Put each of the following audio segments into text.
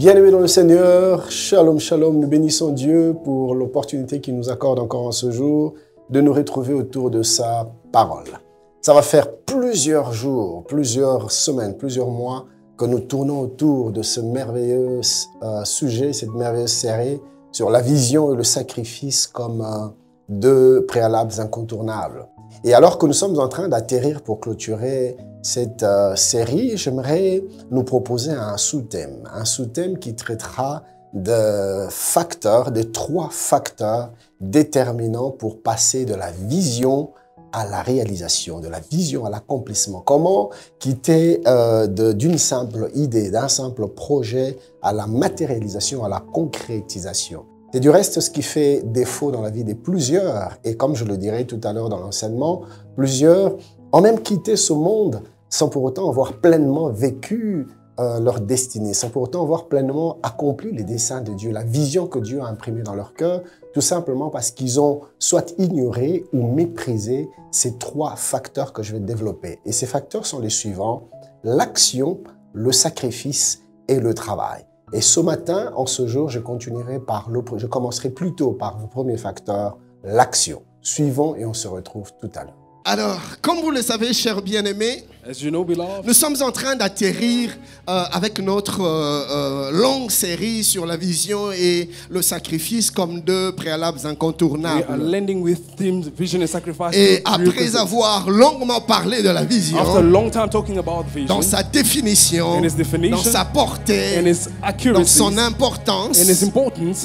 Bien-aimés dans le Seigneur, shalom, shalom, nous bénissons Dieu pour l'opportunité qu'il nous accorde encore en ce jour de nous retrouver autour de sa parole. Ça va faire plusieurs jours, plusieurs semaines, plusieurs mois que nous tournons autour de ce merveilleux sujet, cette merveilleuse série sur la vision et le sacrifice comme deux préalables incontournables. Et alors que nous sommes en train d'atterrir pour clôturer cette série, j'aimerais nous proposer un sous-thème qui traitera de trois facteurs déterminants pour passer de la vision à la réalisation, de la vision à l'accomplissement. Comment quitter d'une simple idée, d'un simple projet à la matérialisation, à la concrétisation. C'est du reste ce qui fait défaut dans la vie de plusieurs, et comme je le dirai tout à l'heure dans l'enseignement, plusieurs ont même quitté ce monde sans pour autant avoir pleinement vécu leur destinée, sans pour autant avoir pleinement accompli les desseins de Dieu, la vision que Dieu a imprimée dans leur cœur, tout simplement parce qu'ils ont soit ignoré ou méprisé ces trois facteurs que je vais développer. Et ces facteurs sont les suivants: l'action, le sacrifice et le travail. Et ce matin, en ce jour, je commencerai plutôt par le premier facteur, l'action. Suivons et on se retrouve tout à l'heure. Alors, comme vous le savez, chers bien-aimés, nous sommes en train d'atterrir avec notre longue série sur la vision et le sacrifice comme deux préalables incontournables. Et après avoir longuement parlé de la vision, dans sa définition, dans sa portée, dans son importance,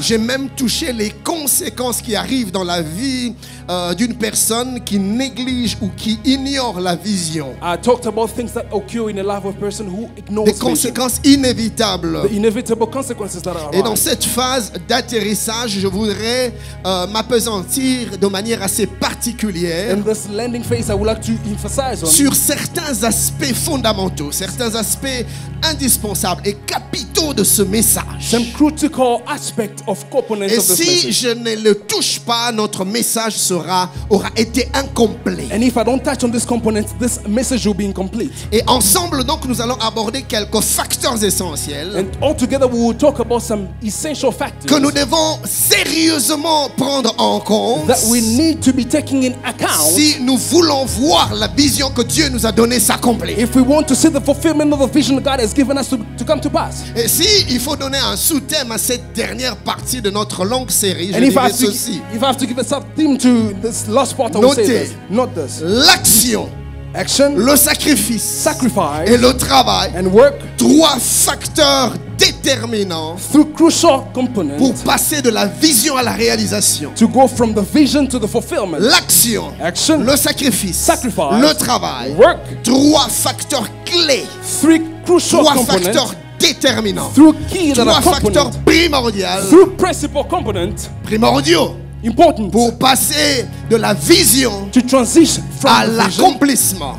j'ai même touché les conséquences qui arrivent dans la vie d'une personne qui néglige ou qui ignore la vision. Des conséquences inévitables. Et dans cette phase d'atterrissage, je voudrais m'appesantir de manière assez particulière sur certains aspects fondamentaux, certains aspects indispensables et capitaux de ce message. Et si je ne le touche pas, notre message aura été incomplet. Et ensemble, donc, nous allons aborder quelques facteurs essentiels que nous devons sérieusement prendre en compte si nous voulons voir la vision que Dieu nous a donnée s'accomplir. Et si il faut donner un sous-thème à cette dernière partie de notre longue série, je dirais ceci. Notez l'action, le sacrifice et le travail, trois facteurs déterminants pour passer de la vision à la réalisation. L'action, le sacrifice, le travail, trois facteurs clés, trois facteurs déterminants, trois facteurs primordiaux pour passer de la vision à l'accomplissement.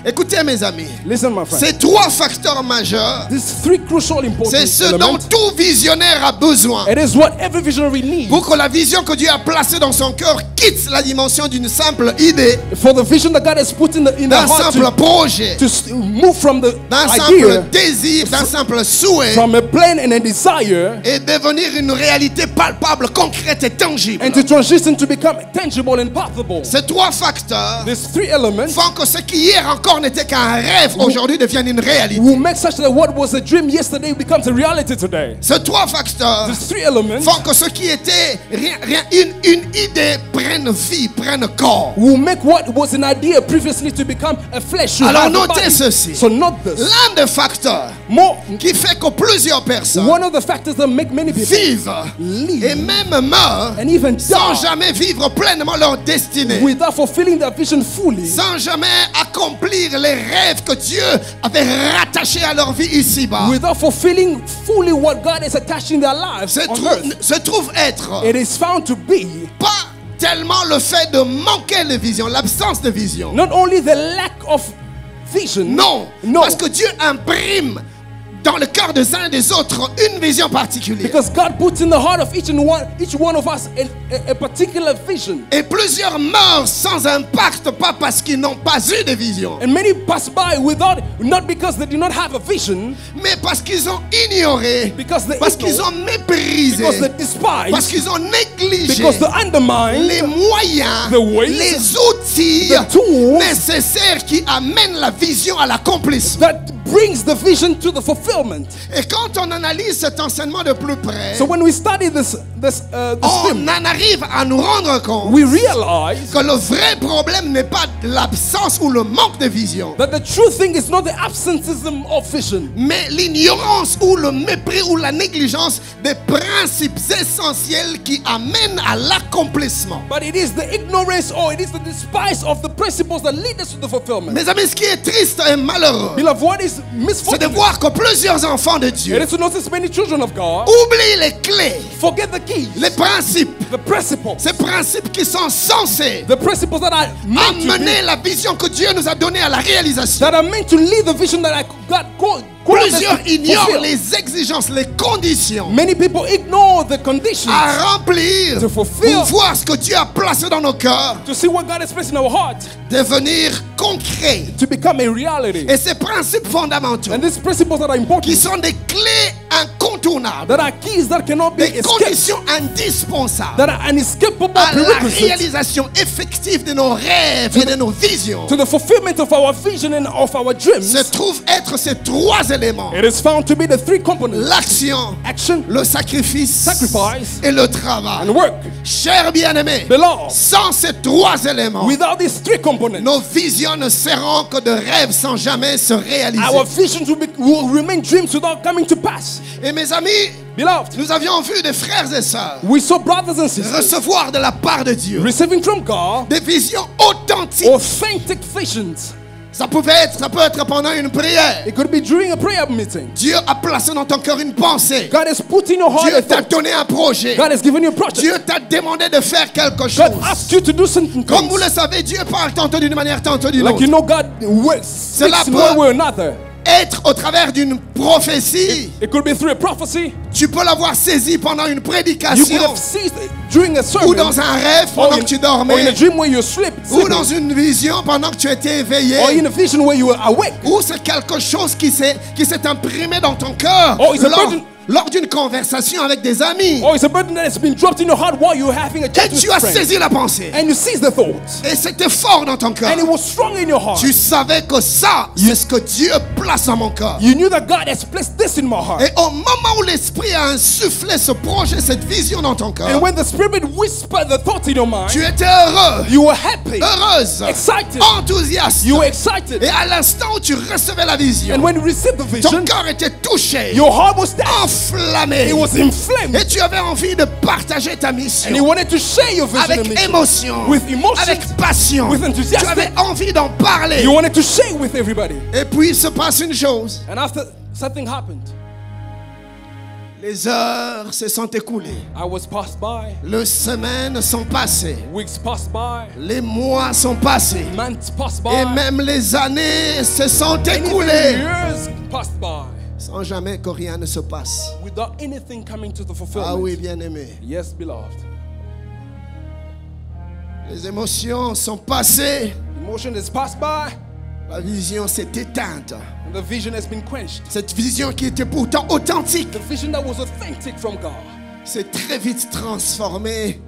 Écoutez mes amis, ces trois facteurs majeurs, c'est ce dont tout visionnaire a besoin pour que la vision que Dieu a placée dans son cœur quitte la dimension d'une simple idée, d'un simple projet, d'un simple désir, d'un simple souhait, et devenir une réalité palpable, concrète et tangible. Ces trois facteurs font que ce qui hier encore n'était qu'un rêve aujourd'hui devienne une réalité. Ces trois facteurs font que ce qui était une idée prenne vie, prenne corps. Alors notez ceci. L'un des facteurs qui fait que plusieurs personnes vivent et même meurent sans jamais vivre pleinement leur destinée, sans jamais accomplir les rêves que Dieu avait rattachés à leur vie ici-bas, se trouve être pas tellement le fait de manquer de vision, l'absence de vision. Non, parce que Dieu imprime dans le cœur des uns et des autres une vision particulière. Because God puts in the heart of each one of us a particular vision. Et plusieurs meurent sans impact, pas parce qu'ils n'ont pas eu de vision. And many pass by without, not because they do not have a vision, mais parce qu'ils ont ignoré, parce qu'ils ont méprisé, because they despise, parce qu'ils ont négligé because they undermine les moyens, les outils nécessaires qui amènent la vision à l'accomplissement. That brings the vision to the fulfillment. Et quand on analyse cet enseignement de plus près, so when we study this on en arrive à nous rendre compte we realize que le vrai problème n'est pas l'absence ou le manque de vision, that the true thing is not the absence of vision, mais l'ignorance ou le mépris ou la négligence des principes essentiels qui amènent à l'accomplissement. But it is the ignorance or it is the despise of the principles that lead us to the fulfillment. Mes amis, ce qui est triste et malheureux, beloved, what is c'est de voir que plusieurs enfants de Dieu it is to notice many children of God oublient les clés, forget the keys, les principes, the principles, ces principes qui sont censés the principles that are meant amener la vision que Dieu nous a donnée à la réalisation. that are meant to lead the vision that God called. Plusieurs ignorent les exigences, les conditions Many people ignore the conditions à remplir to fulfill, pour voir ce que Dieu a placé dans nos cœurs to see what God has placed in our heart, devenir concret. to become a reality. Et ces principes fondamentaux And these principles that are important, qui sont des clés incontournables, that are keys that cannot be des escaped, conditions indispensables that are unescapable à la prerequisites réalisation effective de nos rêves et de nos visions, to the fulfillment of our vision and of our dreams, se trouvent être ces trois éléments: it is found to be the three components: l'action, action, le sacrifice sacrifice, et le travail. and work. Chers bien-aimés, Beloved, sans ces trois éléments, without these three components, nos visions ne seront que de rêves sans jamais se réaliser. our visions will remain dreams without coming to pass. Et mes amis, Beloved, nous avions vu des frères et sœurs we saw brothers and sisters recevoir de la part de Dieu receiving from God des visions authentiques. authentic visions. Ça peut être pendant une prière. It could be during a prayer meeting. Dieu a placé dans ton cœur une pensée. God has put in your heart Dieu a t'a thought. donné un projet. God has given you a project. Dieu t'a demandé de faire quelque chose. God asked you to do something. Comme vous le savez, Dieu parle tantôt d'une manière, tantôt d'une Like autre. you know, God speaks in one way or another. Être au travers d'une prophétie. It could be through a prophecy. Tu peux l'avoir saisi pendant une You could prédication, have seized it during a sermon. ou dans un rêve pendant que tu or in a dormais, dream where you sleep. ou dans une vision pendant que tu étais éveillé, Or in a vision where you were awake. ou c'est quelque chose qui s'est imprimé dans ton cœur Oh, it's a burden. lors d'une conversation avec des amis. Or it's a burden that has been dropped in your heart while you're having a Et chat with tu as friends. saisi la pensée. And you seized the thought. Et c'était fort dans ton cœur. And it was strong in your heart. Tu savais que ça, c'est ce que Dieu place dans mon cœur. You knew that God has placed this in my heart. Et au moment où l'Esprit a insufflé ce projet, cette vision dans ton cœur, And when the Spirit whispered the thought in your mind, tu étais heureux, you were happy, heureuse, excited. enthousiaste. You were excited. Et à l'instant où tu recevais la vision, And when you received the ton vision, cœur était touché, your heart was touched. enflammé. It was inflamed. Et tu avais envie de partager ta And you mission wanted to share your vision and avec mission. émotion, With emotion, avec passion. with enthusiasm. Tu avais envie d'en parler. You wanted to share with everybody. Et puis il se passe une chose. And after something happened, Les heures se sont écoulées. hours passed by, Les semaines sont passées. weeks passed by, Les mois sont passés. months passed Et by, même les années se sont and even écoulées years passed by, sans jamais que rien ne se passe. without anything coming to the Ah fulfillment. oui, bien-aimé. Yes, beloved. Les émotions sont passées. Emotion has passed by, La vision s'est éteinte. and the vision has been quenched. Cette vision qui était pourtant authentique The vision that was authentic from God s'est très vite transformée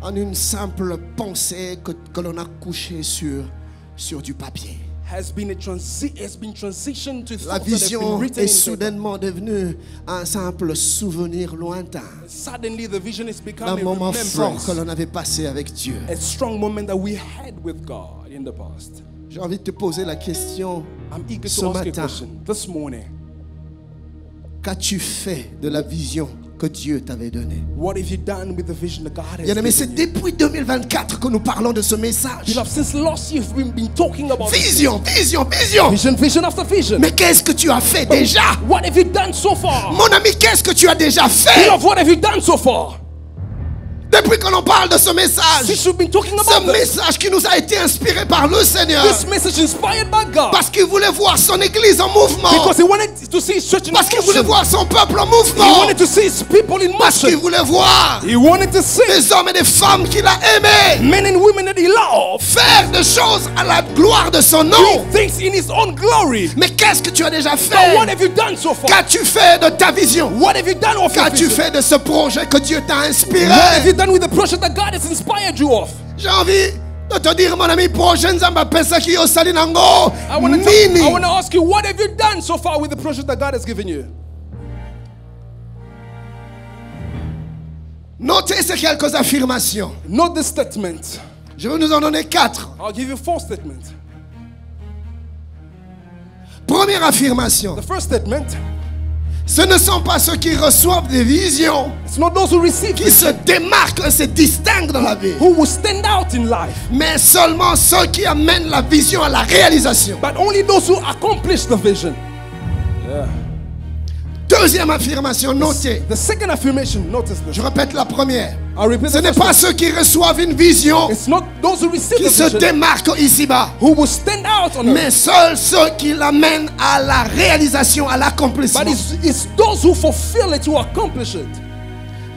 en une simple pensée que l'on a couchée sur du papier. has been transitioned to La thoughts that have been vision written est in paper. soudainement devenue un simple souvenir lointain Suddenly the vision has become d'un a moment fort remembrance, que l'on avait passé avec Dieu. a strong moment that we had with God in the past. J'ai envie de te poser la question I'm eager ce to ask a matin. question this morning. Qu'as-tu fait de la vision que Dieu t'avait donnée? What have you done with the vision that God has Bien-aimé, c'est given you? depuis 2024 que nous parlons de ce message. Beloved, since last year we've been talking about Vision, vision, vision. vision after vision. Mais qu'est-ce que tu as fait déjà? What have you done so far? Mon ami, qu'est-ce que tu as déjà fait? Beloved, what have you done so far? Depuis qu'on en parle de ce message, Since you've been talking ce about message qui nous a été inspiré par le Seigneur, this message inspired by God. parce qu'il voulait voir son église en mouvement, Because he wanted to see his church in parce qu'il voulait motion. voir son peuple en He mouvement, wanted to see his people in parce qu'il motion. voulait voir He wanted to see des hommes et des femmes qu'il a aimés men and women that he loved faire des choses à la gloire de son nom. doing things in his own glory. Mais qu'est-ce que tu as déjà But fait? what have you done so far? Qu'as-tu fait de ta vision? What have you done of your Qu'as-tu vision? fait de ce projet que Dieu t'a What have inspiré? you done with the project that God has inspired you of? J'ai envie de te dire, mon ami, prochaine Zamba pesa ki yo sali nango I want nini. to ask you, what have you done so far with the project that God has given you? Notez ces quelques affirmations. Note this statement. Je vais nous en donner 4. I'll give you 4 statements. Première affirmation. The first statement, Ce ne sont pas ceux qui reçoivent des visions it's not those who receive qui se démarquent et se distinguent dans la vie, who will stand out in life, mais seulement ceux qui amènent la vision à la réalisation. but only those who accomplish the vision. Yeah. Deuxième affirmation, notez. The second affirmation, notice this. Je répète la première. I'll repeat Ce the n'est first pas one. ceux qui reçoivent une vision It's not those who receive qui the se vision démarquent ici-bas, who will stand out on it, mais seuls ceux qui l'amènent à la réalisation, à l'accomplissement. but it's those who fulfill it who accomplish it.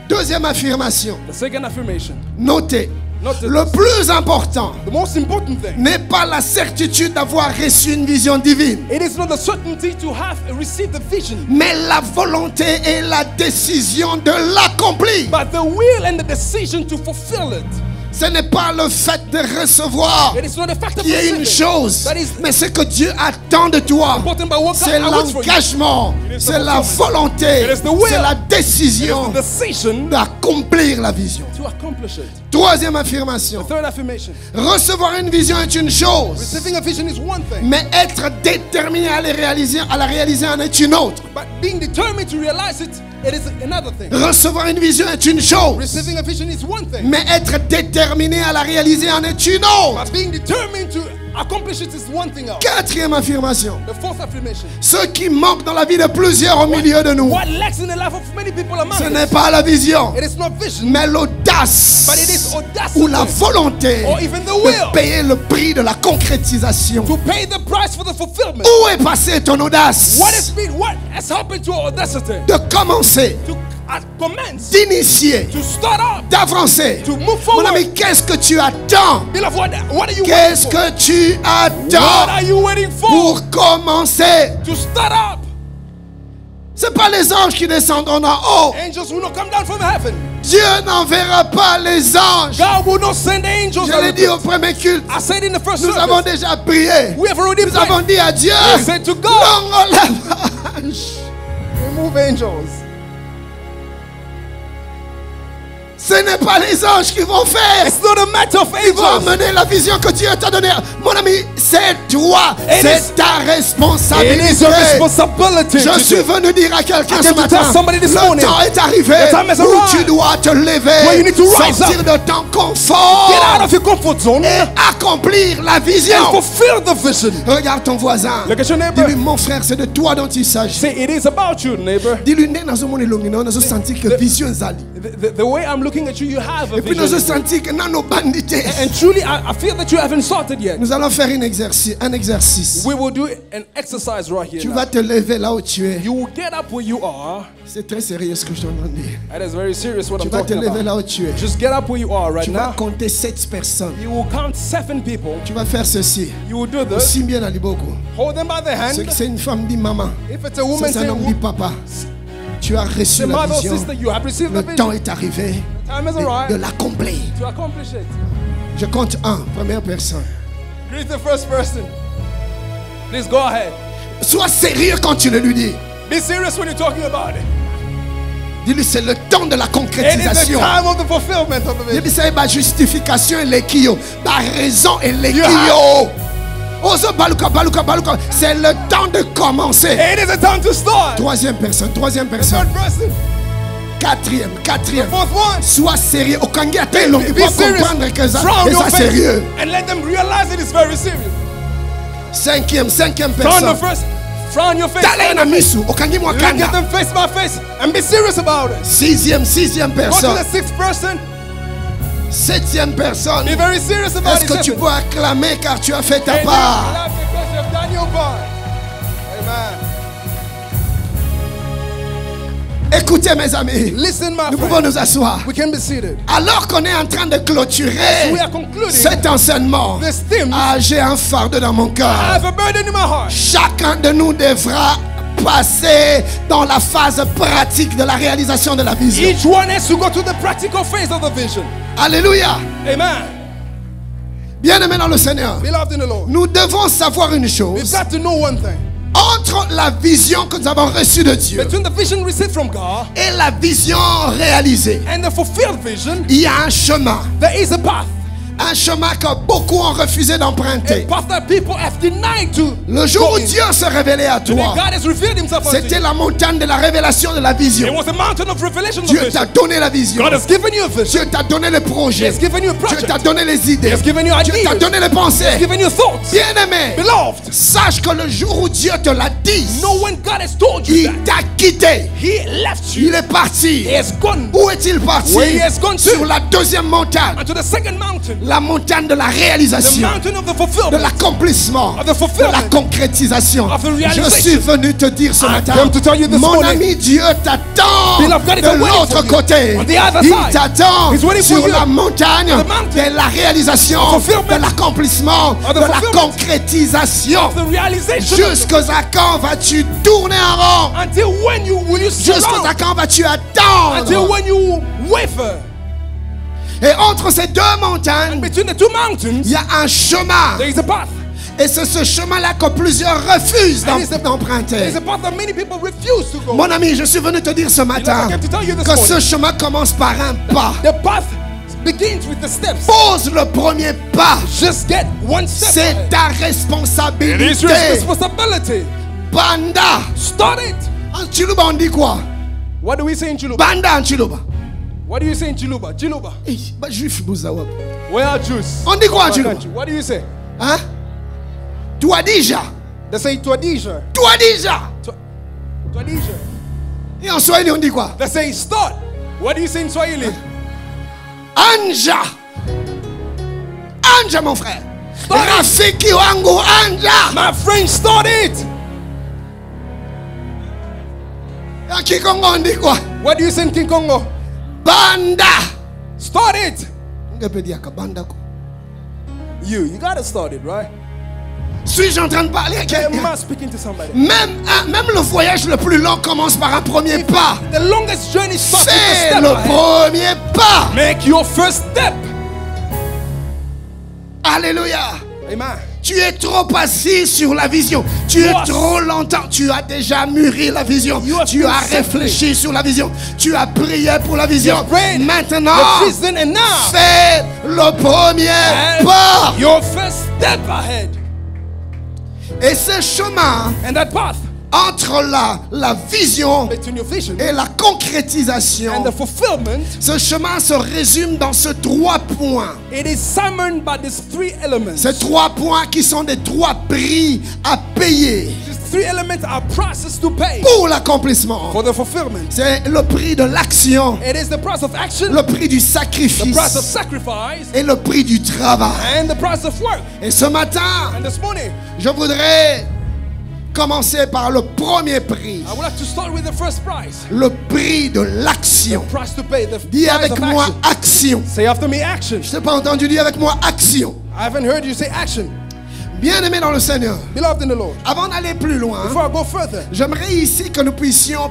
Deuxième affirmation, The second affirmation, notez. Notez Le this. plus important The most important thing, n'est pas la certitude d'avoir reçu une vision divine, it is not the certainty to have received the vision, mais la volonté et la décision de l'accomplir. but the will and the decision to fulfill it. Ce n'est pas le fait de recevoir It is not a fact of qui est une receiving. chose, That is mais ce que Dieu attend de toi, important by what God c'est awaits for you. l'engagement, It is the c'est la fulfillment. volonté, It is the will. c'est la It is décision the decision d'accomplir la vision. to accomplish it. Troisième affirmation, The third affirmation, recevoir une vision est une chose, receiving a vision is one thing, mais être déterminé à la réaliser en est une autre. but being determined to realize it, it is another thing. Recevoir une vision est une chose, Receiving a vision is one thing, mais être déterminé à la réaliser en est une autre. but being determined to accomplish it is one thing else. Quatrième affirmation, The fourth affirmation, ce qui manque dans la vie de plusieurs au milieu de nous, what lacks in the life of many people among ce n'est us, pas la vision, it is not vision, mais l'audace but it is audacity, ou la volonté or even the will de payer le prix de la concrétisation. to pay the price for the fulfillment. Où est passée ton audace What has happened to our audacity? de commencer, To commence, d'initier, to start up, d'avancer? to move Mon forward. ami, qu'est-ce que tu attends? Beloved, what are you Qu'est-ce waiting for? que tu What attends are you waiting for? pour commencer? To start up. Ce pas les anges qui descendront en haut. Angels will not come down from heaven. Dieu n'enverra pas les anges. God will not send angels. Je l'ai dit au premier culte. I said in the first Nous service, avons déjà prié. we have already Nous avons prayed. dit à Dieu, We said to God, non, l'ange. remove angels. Ce n'est pas les anges qui vont faire. It's not a matter of Ils vont angels. amener la vision que Dieu t'a donnée. Mon ami, c'est toi. It C'est is- ta It responsabilité. is your responsibility. Je suis venu dire à quelqu'un I ce came to matin, tell somebody this le morning, temps est arrivé the time has où arrived, tu dois te lever, where you need to rise sortir up, de ton confort get out of your comfort zone et accomplir la and vision. fulfill the vision. Regarde ton voisin. Look at your neighbor. Dis-lui, mon frère, c'est de toi dont il s'agit. Say it is about you, neighbor. Dis-lui, nous avons senti que vision zali. The way I'm looking at you, you have a Et puis nous avons vision. senti que dans nos bandités. And truly, I feel that you haven't started yet. Nous allons faire un exercice. We will do an exercise right here. Tu now. vas te lever là où tu es. You will get up where you are. C'est très sérieux ce que je te demande de dire. That is very serious what Tu I'm vas te talking lever about. là où tu es. Just get up where you are right Tu vas now. compter 7 personnes. You will count 7 people. Tu vas faire ceci. You will do this. Aussi bien à Liboko. Hold them by the hand. C'est une femme dit maman. If it's a woman, C'est say, un homme dit papa. Tu as reçu the la mother or vision. sister, you have received the Le temps vision. est arrivé Time has de arrived l'accomplir. to accomplish it. Je compte 1, première personne. Greet the first person. Please go ahead. Sois sérieux quand tu le lui dis. Be serious when you're talking about it. Dis-lui, c'est le temps de la It is the concrétisation. time of the fulfillment of the vision. Dis-lui, c'est ma justification et l'équio. Ma raison et l'équio. Ozo baluka, baluka, baluka. C'est le temps de commencer. It is the time to start. Troisième personne, troisième Third personne. person. Quatrième. Fourth one. Sois sérieux. Au Kangi a très long. Il Be faut serious. comprendre que ça, Frown et your ça face sérieux. and let them realize it is very serious. Cinquième Frown personne. the first. Frown your face. Dale na misu. Au Kangi Look at mwakanda. them face by face and be serious about it. Sixième Go to personne. the 6th person. Septième personne. Be very serious about Est-ce it. que tu peux acclamer car tu as fait ta part? Clap because you have done your part. Amen. Écoutez mes amis, Listen, my nous pouvons friend. nous asseoir. We can be seated. Alors qu'on est en train de clôturer We are concluding cet enseignement, this theme. j'ai un fardeau dans mon I cœur. have a burden in my heart. Chacun de nous devra passer dans la phase pratique de la réalisation de la vision. Each one has to go to the practical phase of the vision. Alléluia. Amen. Bien-aimés dans le Seigneur, Beloved in the Lord. nous devons savoir une We've chose. got to know one thing. Entre la vision que nous avons reçue de Dieu Between the vision received from God et la vision réalisée, and the fulfilled vision, il y a un chemin. there is a path. Un chemin que beaucoup ont refusé A d'emprunter. path that people have denied to. Le jour go où in. Dieu s'est révélé à Today, toi, God has revealed himself unto c'était you. la montagne de la révélation de la It vision. was the mountain of revelation of Dieu vision. t'a donné la vision. God has given you a vision. Dieu t'a donné les He projets. has given you a Dieu project. t'a donné les idées. He has given you Dieu t'a ideas. donné les He has pensées. given you thoughts. Bien-aimé, Beloved, sache que le jour où Dieu te l'a dit, know when God has told you il that t'a quitté. He left you. Il est parti. He has gone Où est-il parti? Where he has gone to. Sur la deuxième montagne. unto the second mountain, La montagne de la the réalisation, mountain of the de fulfillment, l'accomplissement, of the de la fulfillment. concrétisation. Of the Je realization. suis venu te dire ce matin, come to tell you this mon morning, ami, Dieu t'attend Beloved, God is de waiting l'autre for you. côté. On the other Il side. t'attend He's waiting for sur you. la montagne The mountain. de la réalisation, The fulfillment. de l'accomplissement, Of the de la fulfillment. concrétisation. the realization. Jusqu'à quand vas-tu tourner en rond? Until when will you Jusqu'à surround? quand vas-tu Until attendre? when you waver? Et entre ces deux montagnes, Between the two mountains, il y a un chemin. there is a path. Et c'est ce chemin-là que plusieurs refusent And it's a d'emprunter. path that many people refuse to go. Mon ami, je suis venu te dire ce matin I came to tell you this que ce morning. chemin commence par un pas. The path begins with the steps. Pose le premier pas. Just get one step. C'est ahead. ta It is your responsabilité. responsibility. Banda. Start it. En Chiluba, on dit quoi? What do we say in Chiluba? Banda en Chiluba. What do you say in Chiluba? Chiluba. Bah, juif, Bouzawa. Where are Jews? On dit quoi en Our Chiluba? country. What do you say? Hein? Toi déjà. They say Twadija. Toi déjà. Twadija. Et en Swahili, on dit quoi? They say start. What do you say in Swahili? Anja. Anja, mon frère. Start it. Rafiki wangu anja. My friend, start it. En Kikongo, on dit quoi? What do you say in King Congo? Banda. Start it. Ungepediaka banda ko. You gotta start it, right? Suis-je en train de parler à Am quelqu'un? I speaking to somebody? Même le voyage le plus long commence par un premier pas. The longest journey starts with a Fais step le ahead. premier pas. Make your first step. Alléluia. Amen. Tu es trop assis sur la vision. Tu es Yes. trop longtemps. Tu as déjà mûri la vision. You have Tu been as simply- réfléchi sur la vision. Tu as prié pour la vision. You prayed Maintenant, the vision and now fais le premier and pas. your first step ahead. Et ce chemin And that path entre la vision between your vision et la concrétisation, and the fulfillment, ce chemin se résume dans ces 3 points. it is summoned by these 3 elements. Ces 3 points qui sont des 3 prix à payer These 3 elements are prices to pay pour l'accomplissement. for the fulfillment. C'est le prix de l'action, It is the price of action, le prix du the price of sacrifice sacrifice, et le prix du travail. and the price of work. Et ce matin, And this morning, je voudrais commencer par le premier prix, I would like to start with the first price. le prix de l'action. Price to pay, the Dis price avec of moi action. action. Say after me, action. Je t'ai pas entendu dire avec moi action. I haven't heard you say action. Bien-aimé dans le Seigneur, Beloved in the Lord. avant d'aller plus loin, Before I go further, j'aimerais ici que nous puissions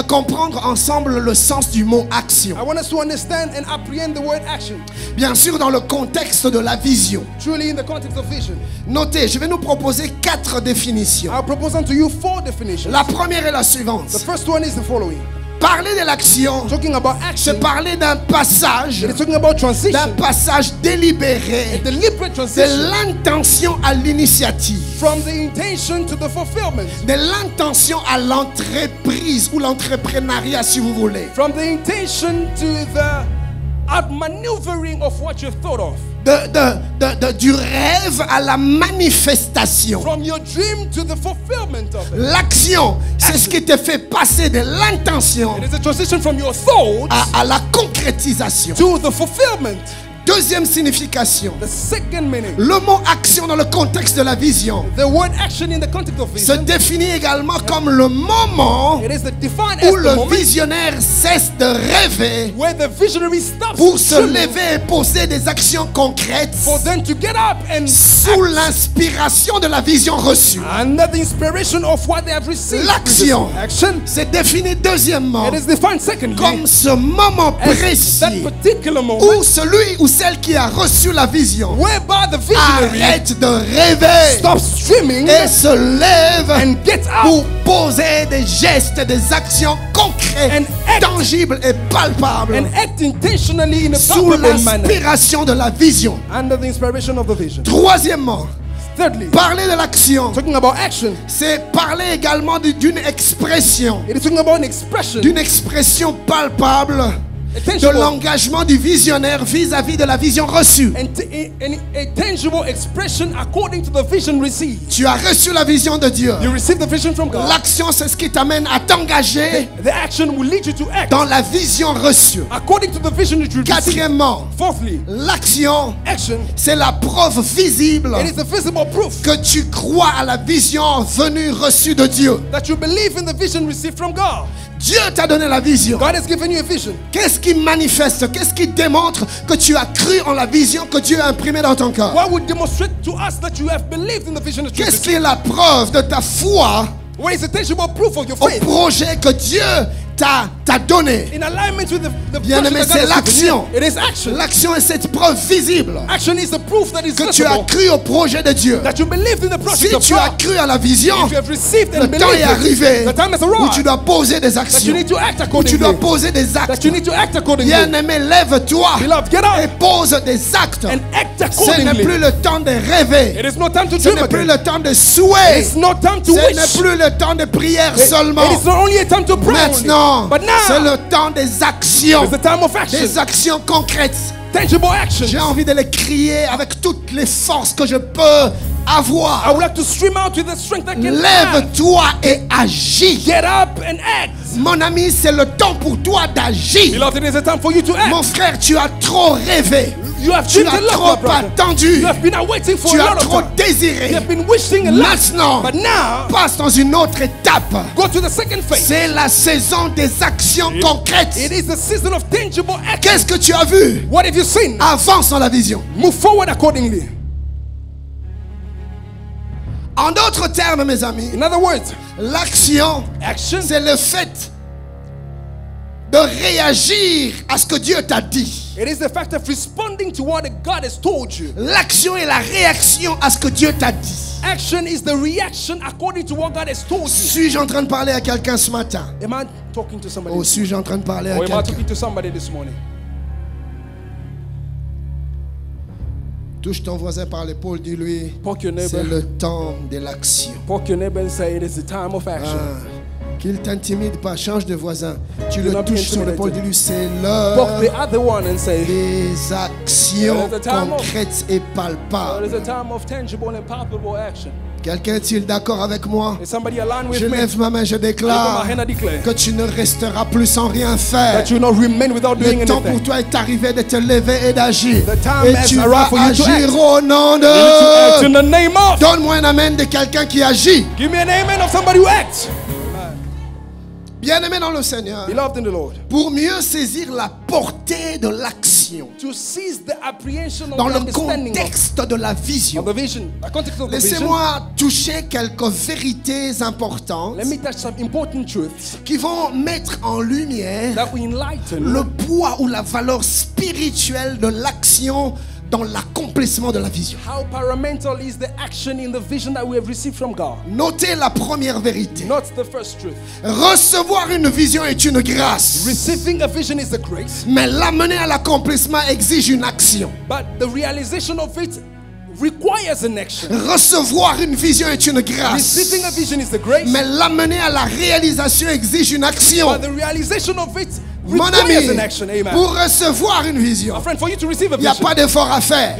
comprendre ensemble le sens du mot action. I want us to understand and apprehend the word action. Bien sûr, dans le contexte de la vision. Truly in the context of vision. Notez, je vais nous proposer 4 définitions. I'll propose unto you 4 definitions. La première est la The suivante. first one is the following. Parler de l'action, Talking about c'est action, parler d'un passage, it is talking about transition, d'un passage délibéré, deliberate de transition l'intention à l'initiative, from the intention to the fulfillment, de l'intention à l'entreprise ou l'entrepreneuriat si vous voulez, from the intention to the outmaneuvering of what you've thought of, du rêve à la manifestation. From your dream to the fulfillment of it. L'action, c'est ce qui te fait passer de l'intention It is a transition from your thoughts à la concrétisation. to the fulfillment. Deuxième signification. The second meaning. Le mot action dans le contexte de la vision The word action in the context of se vision. définit également comme le moment It is defined as où the le moment visionnaire cesse de rêver where the visionary stops pour se dreaming lever et poser des actions concrètes for them to get up and sous l'inspiration de la vision reçue. under the inspiration of what they have received. L'action, Action. c'est défini deuxièmement It is defined secondly comme ce moment as précis that particular moment où celui ou celle qui a reçu la vision whereby the visionary arrête de rêver stops dreaming et se lève and gets pour up poser des gestes, des actions concrètes, And act. tangibles et palpables and act intentionally in a sous palpable manner l'inspiration de la vision. under the inspiration of the vision. Troisièmement, Thirdly, parler de l'action, talking about action, c'est parler également d'une expression, it is talking about an expression, d'une expression palpable a de tangible, l'engagement du visionnaire vis-à-vis de la vision reçue. a tangible expression according to the vision received. Tu as reçu la vision de Dieu. You receive the vision from God. L'action, c'est ce qui t'amène à t'engager The action will lead you to act dans la vision reçue. according to the vision that you receive. Quatrièmement, Fourthly, l'action, action. c'est la preuve visible It is the visible proof que tu crois à la vision venue reçue de Dieu. that you believe in the vision received from God. Dieu t'a donné la vision. God has given you a vision. Qu'est-ce qui manifeste, qu'est-ce qui démontre que tu as cru en la vision que Dieu a imprimée dans ton cœur? What would demonstrate to us that you have believed in the vision that you Qu'est-ce received? qui est la preuve de ta foi What is the tangible proof of your au faith? projet que Dieu t'a donné? In alignment with the Bien-aimé, vision that c'est God has given l'action. you. It is action. L'action est cette preuve visible Action is the proof that is que tu as visible cru au projet de Dieu. that you believed in the Si project of tu as God. cru à la vision, If you have received le and temps believed est arrivé it, the time has où tu arrived dois poser des that you actions, need to act où tu accordingly. dois poser des That actes. you need to act accordingly. Bien-aimé, lève-toi Beloved, get et up pose des actes. and act Ce n'est accordingly. plus le temps de rêver. It is no time to Ce dream n'est plus again. le temps de souhait. It's no time to Ce wish. n'est plus le temps de prière seulement. It is not only a time to pray only, Maintenant, but c'est now le temps des actions. it's the time of action. Des actions concrètes. Tangible action. J'ai envie de les crier avec toutes les forces que je peux avoir. I would like to stream out with the strength I can have. Lève-toi et agis. Get up and act. Mon ami, c'est le temps pour toi d'agir. Beloved, it is a time for you to act. Mon frère, tu as trop rêvé. You have Tu dreamed as a lot, trop my brother. attendu. You have been waiting for Tu a as lot of trop time. désiré. You have been wishing a lot. Maintenant, But now, passe dans une autre étape. go to the second phase. C'est la saison des actions concrètes. It is the season of tangible action. Qu'est-ce que tu as vu? What have you seen? Avance dans la vision. Move forward accordingly. En d'autres termes, mes amis, In other words, l'action, action c'est le fait de réagir à ce que Dieu t'a dit. it is the fact of responding to what God has told you. L'action est la réaction à ce que Dieu t'a dit. Action is the reaction according to what God has told you. Suis-je en train de parler à quelqu'un ce matin? Am I talking to somebody? Ou suis-je en train de parler à Or am I quelqu'un? talking to somebody this morning? Touche ton voisin par l'épaule, dis-lui, Poke your c'est neighbor. le temps de l'action. Poke your neighbor and say it is the time of action. Qu'il t'intimide pas, change de voisin. Tu Do le not be touches sur l'épaule, intimidated. dis-lui, c'est Poke the l'heure other one and say des actions It is the time of- concrètes et it palpables. is a time of tangible and palpable action. Quelqu'un est-il d'accord avec moi? Is somebody aligned with Je me? lève ma main, je I lift up déclare my hand, I declare que tu ne resteras plus sans rien faire. that you will not remain without doing Le temps pour anything. toi est arrivé de te lever et d'agir. The time Et has tu arrived vas for you to agir act. au nom You need to act in de... the name of. Donne-moi un amen de quelqu'un qui agit. Give me an amen of somebody who acts. Bien-aimé dans le Seigneur, Beloved in the Lord. pour mieux saisir la portée de l'action To seize the apprehension of dans the le understanding contexte de la vision, of the vision. The context of the vision. laissez-moi toucher quelques vérités importantes Let me touch some important truths qui vont mettre en lumière that will enlighten le poids ou la valeur spirituelle de l'action dans l'accomplissement de la vision. how paramount is the action in the vision that we have received from God. Notez la première vérité. Not the first truth. Recevoir une vision est une grâce, Receiving a vision is a grace, mais l'amener à l'accomplissement exige une action. but the realization of it requires an action. Recevoir une vision est une grâce, Receiving a vision is the grace, mais l'amener à la réalisation exige une action. but the realization of it Mon ami, pour recevoir une vision, il n'y a pas d'effort à faire.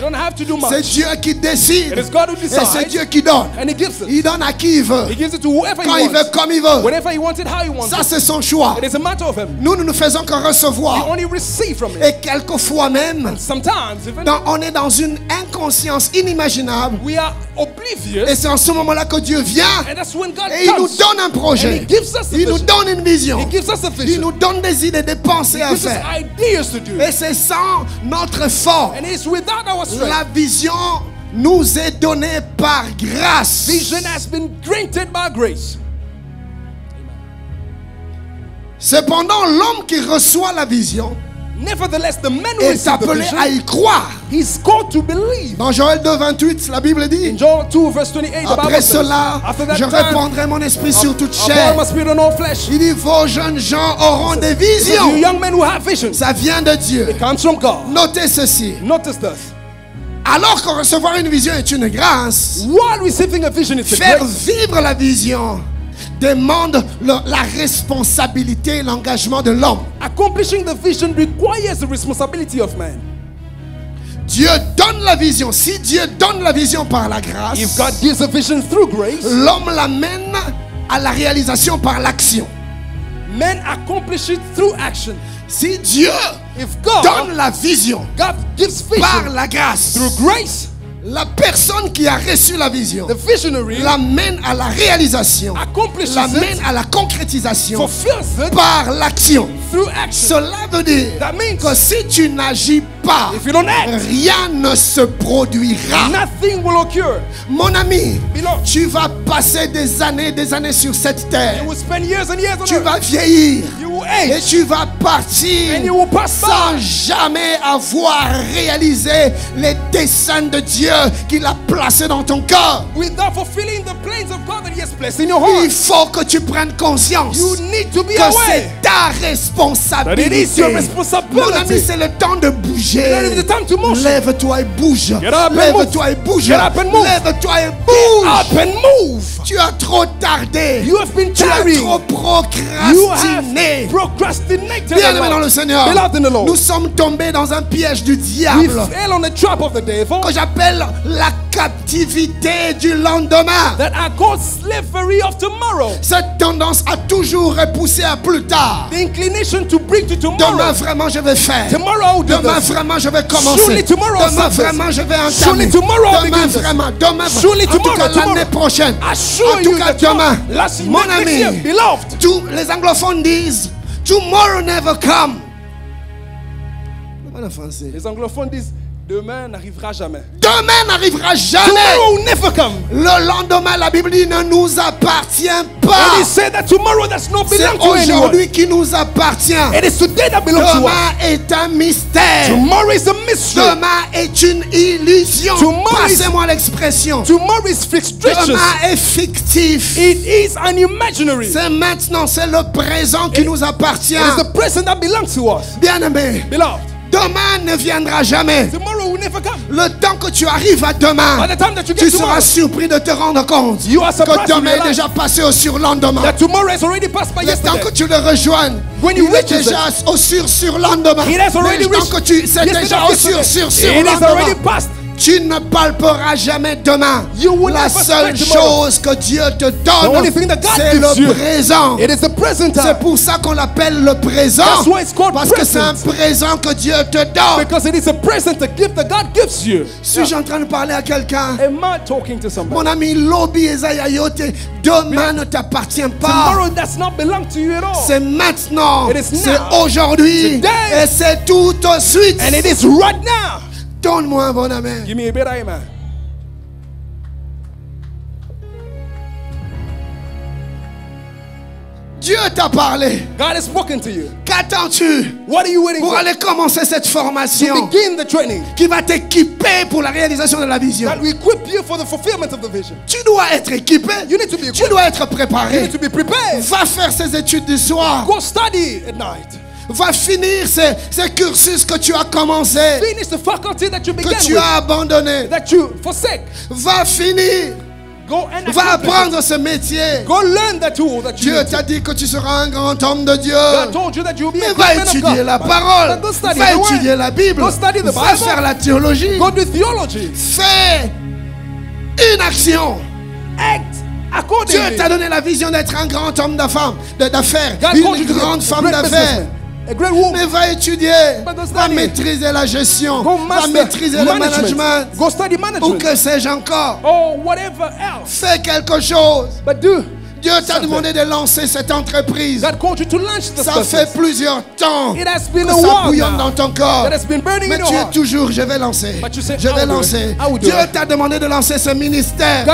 C'est Dieu qui décide et c'est Dieu qui donne. Il donne à qui il veut, quand il veut, comme il veut. Ça, c'est son choix. Nous ne nous faisons que recevoir. Et quelquefois même, on est dans une inconscience inimaginable. Et c'est en ce moment-là que Dieu vient et il nous donne un projet. Il nous donne une vision. Il nous donne des idées, des pensées à faire. Et c'est sans notre effort. La vision nous est donnée par grâce. Cependant, l'homme qui reçoit la vision est appelé à y croire. Dans Joël 2:28, la Bible dit: après cela, je répandrai mon esprit sur toute chair. Il dit: vos jeunes gens auront des visions. Ça vient de Dieu. Notez ceci. Alors que recevoir une vision est une grâce, faire vivre la vision demande la responsabilité et l'engagement de l'homme. Accomplishing the vision requires the responsibility of man. Dieu donne la vision. Si Dieu donne la vision par la grâce, if God gives a vision through grace, l'homme l'amène à la réalisation par l'action. Men accomplish it through action. Si Dieu donne la vision, God gives vision par la grâce, through grace, la personne qui a reçu la vision l'amène à la réalisation, l'amène à la concrétisation par l'action. Cela veut dire que si tu n'agis pas, rien ne se produira. Mon ami, tu vas passer des années sur cette terre. Tu vas vieillir et tu vas partir sans jamais avoir réalisé les desseins de Dieu qu'il a placés dans ton cœur. Il faut que tu prennes conscience que c'est ta responsabilité. Mon ami, c'est le temps de bouger. Lève-toi et bouge. Lève-toi et bouge. Lève-toi et bouge. Tu as trop tardé. Tu as trop procrastiné. Bien-aimé dans le Seigneur, nous sommes tombés dans un piège du diable que j'appelle la captivité du lendemain. Cette tendance a toujours repoussé à plus tard. Demain vraiment je vais faire. Demain vraiment je vais commencer. Demain vraiment je vais entamer. Demain en tout cas l'année prochaine. En tout cas demain. Mon ami, tous les anglophones disent tomorrow never come. Les anglophones disent demain n'arrivera jamais. Demain n'arrivera jamais. Tomorrow will never come. Le lendemain, la Bible dit, ne nous appartient pas. And he said that tomorrow does not belong to anyone. C'est aujourd'hui qui nous appartient. It is today that belongs to us. Demain est un mystère. Tomorrow is a mystery. Demain est une illusion. Passez-moi l'expression. Tomorrow is fictitious. Demain est fictif. It is an imaginary. C'est maintenant, c'est le présent qui nous appartient. It is the present that belongs to us. Bien-aimé. Beloved. Demain ne viendra jamais. Tomorrow will never come. Le temps que tu arrives à demain, tu seras surpris de te rendre compte que demain est déjà passé au surlendemain. Le temps que tu le rejoignes, il est déjà au surlendemain. Le temps que tu c'est déjà au surlendemain. Tu ne palperas jamais demain. La seule chose que Dieu te donne, c'est le présent. C'est pour ça qu'on l'appelle le présent. Parce que c'est un présent que Dieu te donne. Suis-je en train de parler à quelqu'un? Mon ami, l'obi ezayayote, demain ne t'appartient pas. C'est maintenant, c'est aujourd'hui, et c'est tout de suite. Donne-moi un bon amen. Give me a better amen. Dieu t'a parlé. God has spoken to you. Qu'attends-tu? What are you waiting pour for? aller commencer cette formation to begin the training qui va t'équiper pour la réalisation de la vision? That will equip you for the fulfillment of the vision. Tu dois être équipé. You need to be equipped. Tu dois être préparé. You need to be prepared. Va faire ces études du soir. Go study at night. Va finir ces cursus que tu as commencé, finish the faculty that you began que tu as abandonné. That you forsake. Va finir. Va apprendre ce métier. Go learn that tool that Dieu t'a dit que tu seras un grand homme de Dieu. Mais va étudier la parole. Va étudier la Bible. Va faire la théologie. Go do theology. Fais une action. Dieu t'a donné la vision d'être un grand homme d'affaires, une grande femme d'affaires. Mais va étudier, va maîtriser la gestion, va maîtriser le management, ou que sais-je encore. Fais quelque chose. Dieu t'a demandé de lancer cette entreprise. Ça fait plusieurs temps que ça bouillonne dans ton corps. Mais tu es toujours, je vais lancer. Je vais lancer. Dieu t'a demandé de lancer ce ministère.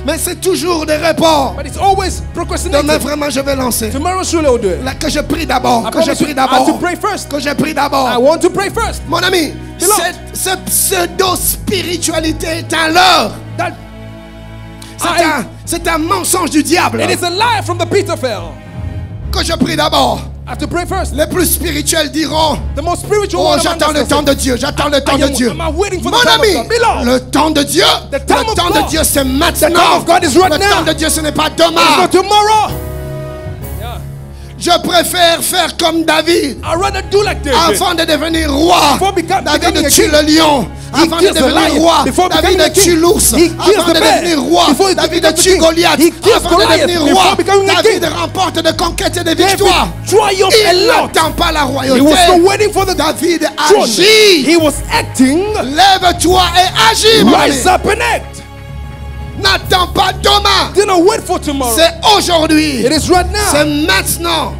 Mais c'est toujours des reports. Demain vraiment je vais lancer. Là que je prie d'abord. Que je prie d'abord. Que je prie d'abord. Mon ami, cette pseudo-spiritualité est un leurre. C'est un mensonge du diable. It is a lie from the pit of hell. Que je prie d'abord. I have to pray first. Les plus spirituels diront, the most spiritual oh, j'attends le temps de Dieu, j'attends le temps de Dieu. Mon ami, le temps de Dieu, le temps de Dieu c'est maintenant. Le temps de Dieu ce n'est pas demain. Je préfère faire comme David. Avant de devenir roi, David tue le lion. Avant de devenir roi, David tue l'ours. Avant de devenir roi, David tue Goliath. Avant de devenir roi, David remporte des conquêtes et des victoires. Il n'attend pas la royauté. David agit. Lève-toi et agis, mon ami. N'attends pas demain. C'est aujourd'hui. C'est maintenant.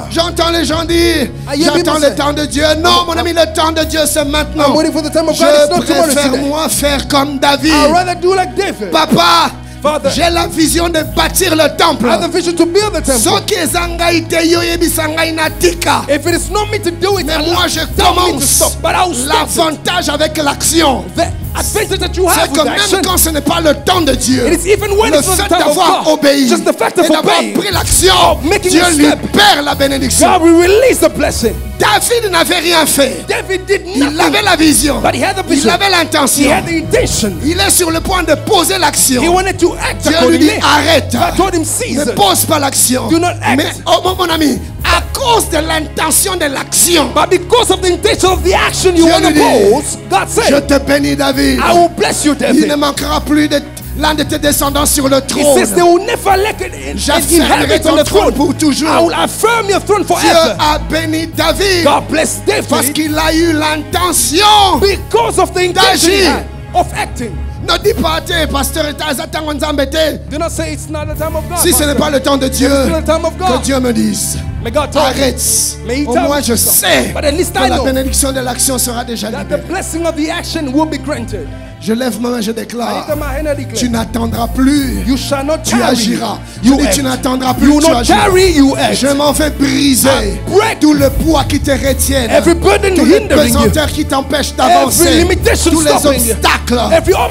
J'entends les gens dire, j'attends le temps de Dieu. Non, mon ami, le temps de Dieu, c'est maintenant. Je préfère moi faire comme David. Papa, j'ai la vision de bâtir le temple. If it is not me to do it, mais moi je commence l'avantage avec l'action. C'est que même quand ce n'est pas le temps de Dieu, le fait d'avoir obéi et d'avoir pris l'action, Dieu libère la bénédiction. David n'avait rien fait. Il avait la vision. Il avait l'intention. Il est sur le point de poser l'action. Dieu lui dit arrête. Ne pose pas l'action. Mais oh, mon ami, à cause de l'intention de l'action, je te bénis David. Il ne manquera plus de l'un de tes descendants sur le trône. J'affirmerai ton trône pour toujours. Dieu a béni David parce qu'il a eu l'intention d'agir. Ne dis pas, pasteur, si ce n'est pas le temps de Dieu, que Dieu me dise. Arrête. Au moins je sais que la bénédiction de l'action sera déjà libérée. Je lève ma main, je déclare. Tu n'attendras plus. Tu agiras. Tu n'attendras plus. Tu agiras. Je m'en vais briser tout le poids qui te retient. Tous les pesanteurs qui t'empêchent d'avancer. Tous les obstacles.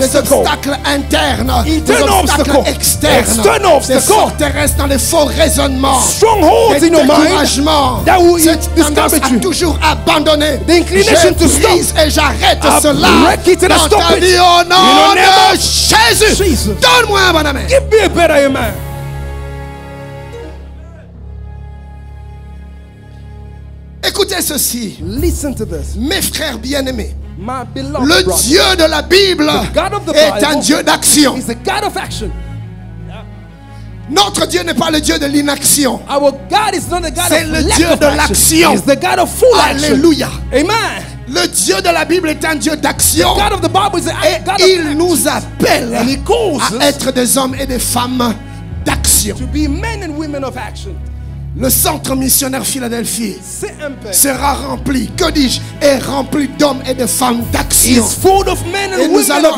Les obstacles internes. Les obstacles externes. Les forteresses dans les faux raisonnements. Les découragements. Cette tendance à toujours abandonner. Je brise et j'arrête cela dans ta vie. Au nom de Jésus, donne-moi un bon amen. Give me a better amen. Écoutez ceci. Listen to this. Mes frères bien-aimés, le Dieu de la Bible est un Dieu d'action. Notre Dieu n'est pas le Dieu de l'inaction. C'est le Dieu de l'action. Alléluia. Amen. Le Dieu de la Bible est un Dieu d'action. Et il nous appelle à être des hommes et des femmes d'action. Le centre missionnaire Philadelphie sera rempli, que dis-je, est rempli d'hommes et de femmes d'action. Et nous allons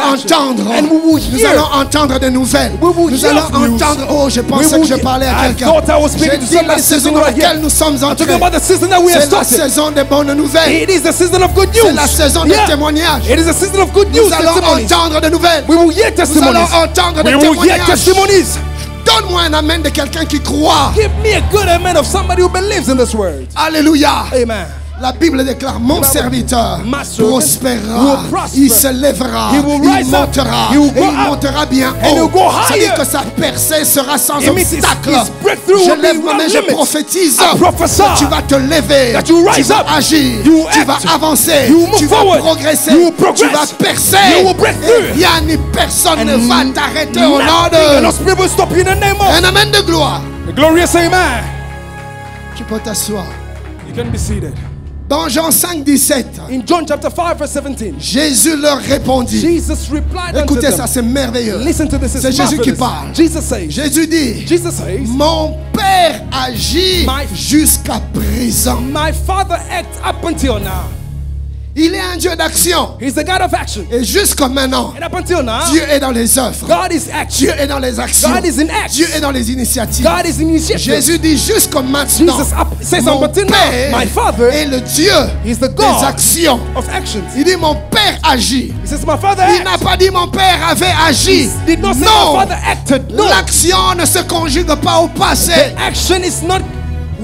entendre des nouvelles. Nous allons entendre, oh, je pensais que je parlais à quelqu'un. J'ai dit la saison dans laquelle nous sommes entrés. C'est la saison des bonnes nouvelles. C'est la saison des témoignages. Nous allons entendre des nouvelles. Nous allons entendre des témoignages. Donne-moi un amen de quelqu'un qui croit. Give me a good amen of somebody who believes in this word. Alléluia. Amen. La Bible déclare, mon serviteur prospérera, il se lèvera, il montera, et il montera bien haut. C'est-à-dire que sa percée sera sans obstacle. Je lève ma main, je prophétise que tu vas te lever, tu vas agir, tu vas avancer, tu vas progresser, tu vas percer. Et rien ni personne ne va t'arrêter au nom de... Un amen de gloire. Glorious amen. Tu peux t'asseoir. You can be seated. Dans Jean 5, 17, in John chapter 5, verse 17, Jésus leur répondit. Jesus replied Écoutez unto ça, them. c'est merveilleux. Listen to this. C'est Jésus qui parle. Jesus says, Jésus dit, mon Père agit jusqu'à présent. My Father acts up until now. Il est un Dieu d'action. He's the God of action. Et jusqu'à maintenant, And up until now, Dieu est dans les œuvres. God is action. Dieu est dans les actions. God is in action. Dieu est dans les initiatives. God is in initiative. Jésus dit jusqu'à maintenant, mon Père my Father est le Dieu is the des God actions. of actions. Il dit mon Père agit. He says, my Father Il n'a pas dit mon Père avait agi. He did not say Non, my Father acted. No. l'action ne se conjugue pas au passé. The action is not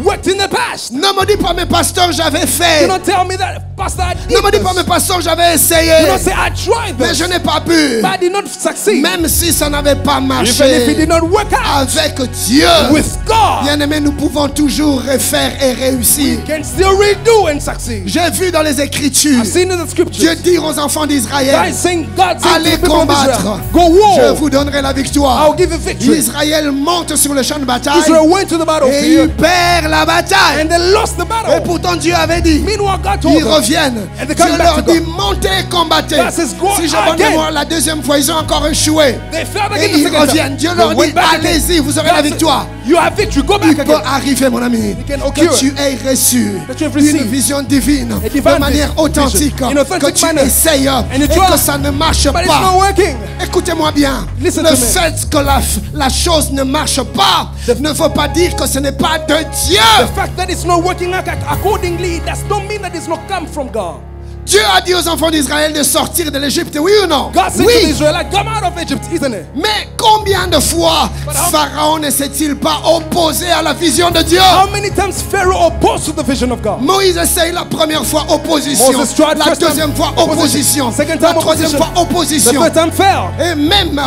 worked in the past. Ne me dis pas, mes pasteurs, j'avais fait. Do not tell me that, Pastor, I did Ne me dis pas, this. mes pasteurs, j'avais essayé. Do not say I tried Mais this, je n'ai pas pu. but I did not succeed. Même si ça n'avait pas Even if it marché. did not work out Avec Dieu, with God, bien-aimés, nous pouvons toujours refaire et réussir. can still redo and succeed. J'ai vu dans les Écritures I've seen in the scriptures, Dieu dire aux enfants d'Israël, God saying to allez the people of combattre, Israel, go je war, vous donnerai la victoire. I'll give you victory. Israël monte sur le champ de bataille Israel went to the et il battlefield perd la bataille. and they lost the Et battle. pourtant Dieu avait dit, Meanwhile, God told ils them, reviennent. And they Dieu come back leur to dit, God. montez, combattez. God says, go Si j'ai bonne again. mémoire, la deuxième fois, ils ont encore échoué. They failed Et again the ils second reviennent. time. Dieu They leur dit, went back again. allez-y, vous aurez God la said, victoire. You have victory. Go Il back peut again. arriver, mon ami, can occur. que tu aies reçu That you have une received vision divine a divine de manière vision, authentique, in authentic que tu manner, essayes you et try, que ça ne marche But it's not pas. working. Écoutez-moi bien, Listen le to me. fait que la chose ne marche pas ne veut pas dire que ce n'est pas de Dieu. The fact that it's not working out accordingly, that don't mean that it's not come from God. Dieu a dit aux enfants d'Israël de sortir de l'Égypte, oui ou non? God said to the Oui. Israelites, come out of Egypt, isn't it? Mais combien de fois Pharaon ne s'est-il pas opposé à la vision de Dieu? How many times Pharaoh opposed to the vision of God? Moïse essaye la première fois, opposition. Moses tried La first time, deuxième fois, opposition. Second La time, troisième opposition. fois, The opposition. third time failed. Et même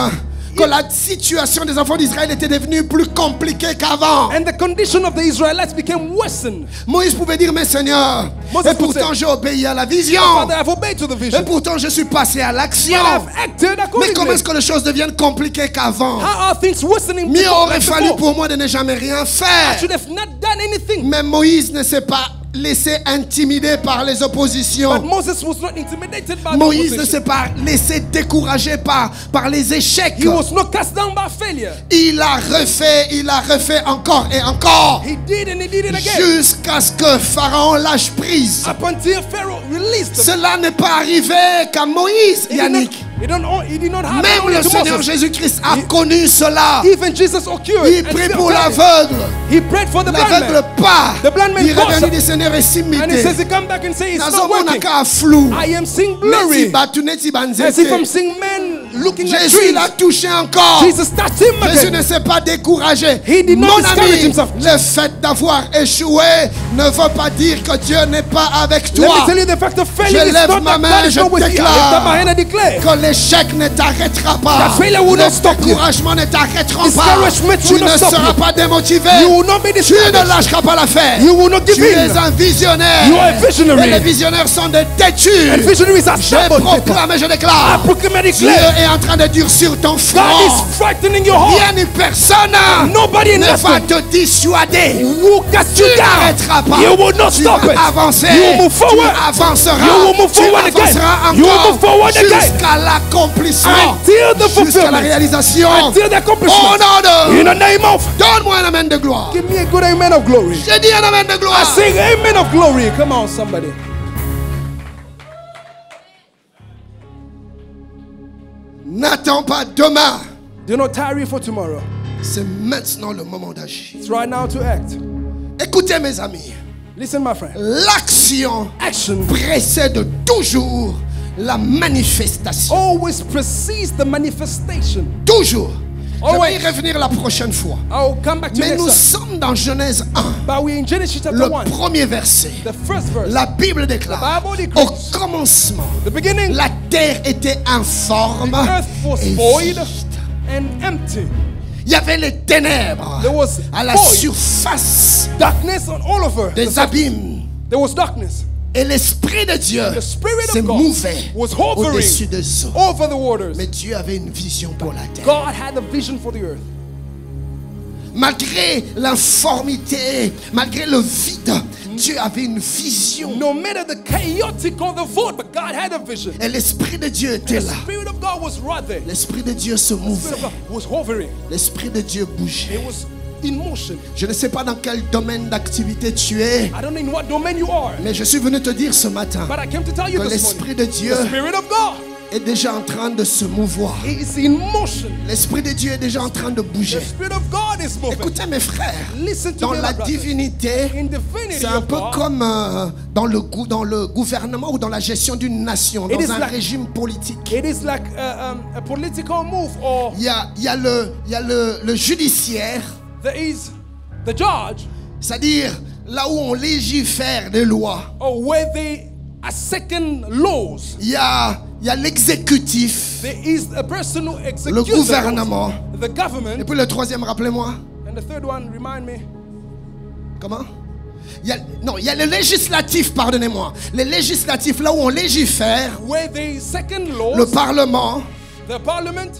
que la situation des enfants d'Israël était devenue plus compliquée qu'avant. And the condition of the Israelites became worsened. Moïse pouvait dire, mais Seigneur, Moses et pourtant j'ai obéi à la vision. Father, I've obeyed to the Et vision. pourtant je suis passé à l'action. But I've acted Mais comment accordingly. est-ce que les choses deviennent compliquées qu'avant? How are things worsening? Mieux aurait like fallu before? pour moi de ne jamais rien I faire. should have not done anything. Mais Moïse ne s'est pas laissé intimider par les But oppositions. Moses was not intimidated by the Moïse ne opposition. s'est pas laissé décourager par les échecs. He was not cast down by failure. Il a refait encore et encore. He did and he did it again. Jusqu'à ce que Pharaon lâche prise. Up until Pharaoh released them. Cela n'est pas arrivé qu'à Moïse, Yannick. He did not have Même only le to Seigneur Moses. Jésus-Christ a connu cela. Even Jesus occurred. Il and prie still pour got it. l'aveugle. He prayed for the blind L'aveugle man. part. The blind man Il goes. revient dit Seigneur est si And he mité. says he come back and say it's not Nazomona working. ka flou. I am seeing Neti blurry. batu, neti As if I'm banzete. seeing men looking at Jésus trees. l'a touché encore. Jesus touched him Jésus again. ne s'est pas découragé. He did not Mon discourage ami, himself. le fait d'avoir échoué ne veut pas dire que Dieu n'est pas avec Let me toi. tell you the fact of Je failure is lève not ma that main, God is je not with you. I lift up my hand and declare. que l'échec ne t'arrêtera pas. The failure will Le not stop you. découragement ne t'arrêtera pas. Discouragement Tu will ne not stop seras you. pas démotivé. You will not be Tu discouraged. ne lâcheras pas l'affaire. You will not give Tu es in. un visionnaire. You are a visionary. Et les visionnaires sont des têtus. And visionaries are Je stubborn people. proclame et je I déclare. proclaim and Dieu declare. est en train de durcir ton God front. is frightening your heart. Rien ni personne Nobody in ne va nothing te dissuader. will cast Tu you down. n'arrêteras pas. You will not Tu stop vas it. avancer. You will move forward. Tu avanceras. You will move Tu forward again. avanceras You will encore move forward again. jusqu'à l'accomplissement. Until the Jusqu'à la fulfillment. réalisation. Until the Au accomplishment. nom In de... the name of. Donne-moi un amen de gloire. Give me a good amen of glory. J'ai dit un amen de I gloire. sing amen of glory. Come on, somebody. N'attends pas demain. Do not tarry for tomorrow. C'est maintenant le moment d'agir. It's right now to act. Écoutez mes amis. Listen, my friend. L'action Action précède toujours la manifestation. always precedes the manifestation. Toujours. Je vais y revenir la prochaine fois. Mais nous sommes dans Genèse 1. Le premier verset. La Bible déclare, au commencement, la terre était informe et vide. Il y avait les ténèbres à la surface des abîmes. Et l'Esprit de Dieu se mouvait au-dessus des eaux. Mais Dieu avait une vision pour la terre. Malgré l'informité, malgré le vide, Dieu avait une vision. No matter the chaotic or the void, but God had a vision. Et l'Esprit de Dieu était là. The Spirit of God was right there. L'Esprit de Dieu se mouvait. Was hovering. L'Esprit de Dieu bougeait. It was in motion. Je ne sais pas dans quel domaine d'activité tu es. I don't know in what domain you are. Mais je suis venu te dire ce matin But I came to tell you que l'Esprit de Dieu the Spirit of God est déjà en train de se mouvoir. is in motion. L'Esprit de Dieu est déjà en train de bouger. The Spirit of God is moving. Écoutez mes frères, Listen to dans me, la brothers. divinité, In divinity c'est un of peu God, comme dans le gouvernement ou dans la gestion d'une nation, It is dans un like- régime politique. it is like a political move, or Il y a le judiciaire, there is the judge, c'est-à-dire là où on légifère des lois. or where they are second laws. Il y a l'exécutif, There is a person who le executes gouvernement. the government. Et puis le troisième, rappelez-moi. And the third one, remind me. Comment? Il y a le législatif, pardonnez-moi. Le législatif, là où on légifère, Where the second laws, le Parlement, the parliament,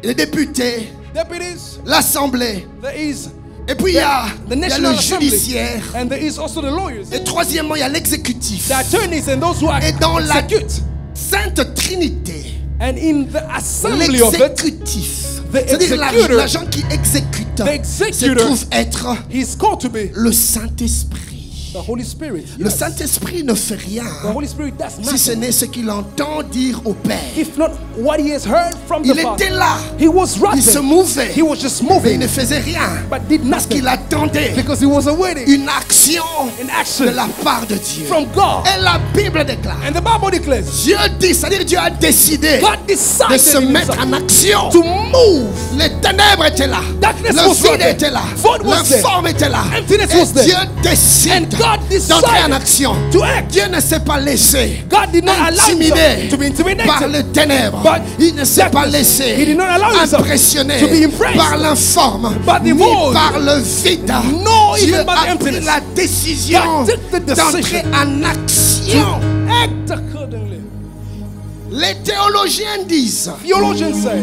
les députés, deputies, l'Assemblée. there is Et puis il y a the le National Assembly, judiciaire. and there is also the lawyers, Et troisièmement, il y a l'exécutif. the attorneys, and those who are Et dans la execute. Sainte Trinité, And in the assembly of it, l'exécutif, the c'est-à-dire executor, l'agent qui exécute, the se executor, trouve être he's called to be le Saint-Esprit. the Holy Spirit. Le Yes. Saint-Esprit ne fait rien The Holy Spirit does si ce nothing n'est ce qu'il entend dire au Père. if not what he has heard from the Il Father. était là, He was right il se there. mouvait, He was just mais il moving, ne faisait rien but did parce nothing qu'il attendait because he was awaiting une action an action de la part de Dieu. from God. Et la Bible déclare, And the Bible declares Dieu dit, c'est-à-dire Dieu a décidé God de decided se in mettre himself en action. to move. Les ténèbres étaient là, Darkness le was vide there. était là, Void was there. l'informe était là. Emptiness Et was there. Dieu décide And God d'entrer en decided action. to act. Dieu ne s'est pas laissé God did not allow intimider himself to be par intimidated. les ténèbres. But Il ne s'est pas darkness, laissé he did not allow himself impressionner to be impressed par l'informe by the ni void. par le vide. No, Dieu even by the a pris emptiness. la décision God took the d'entrer decision en action. Act accordingly. Les théologiens disent, Theologians say,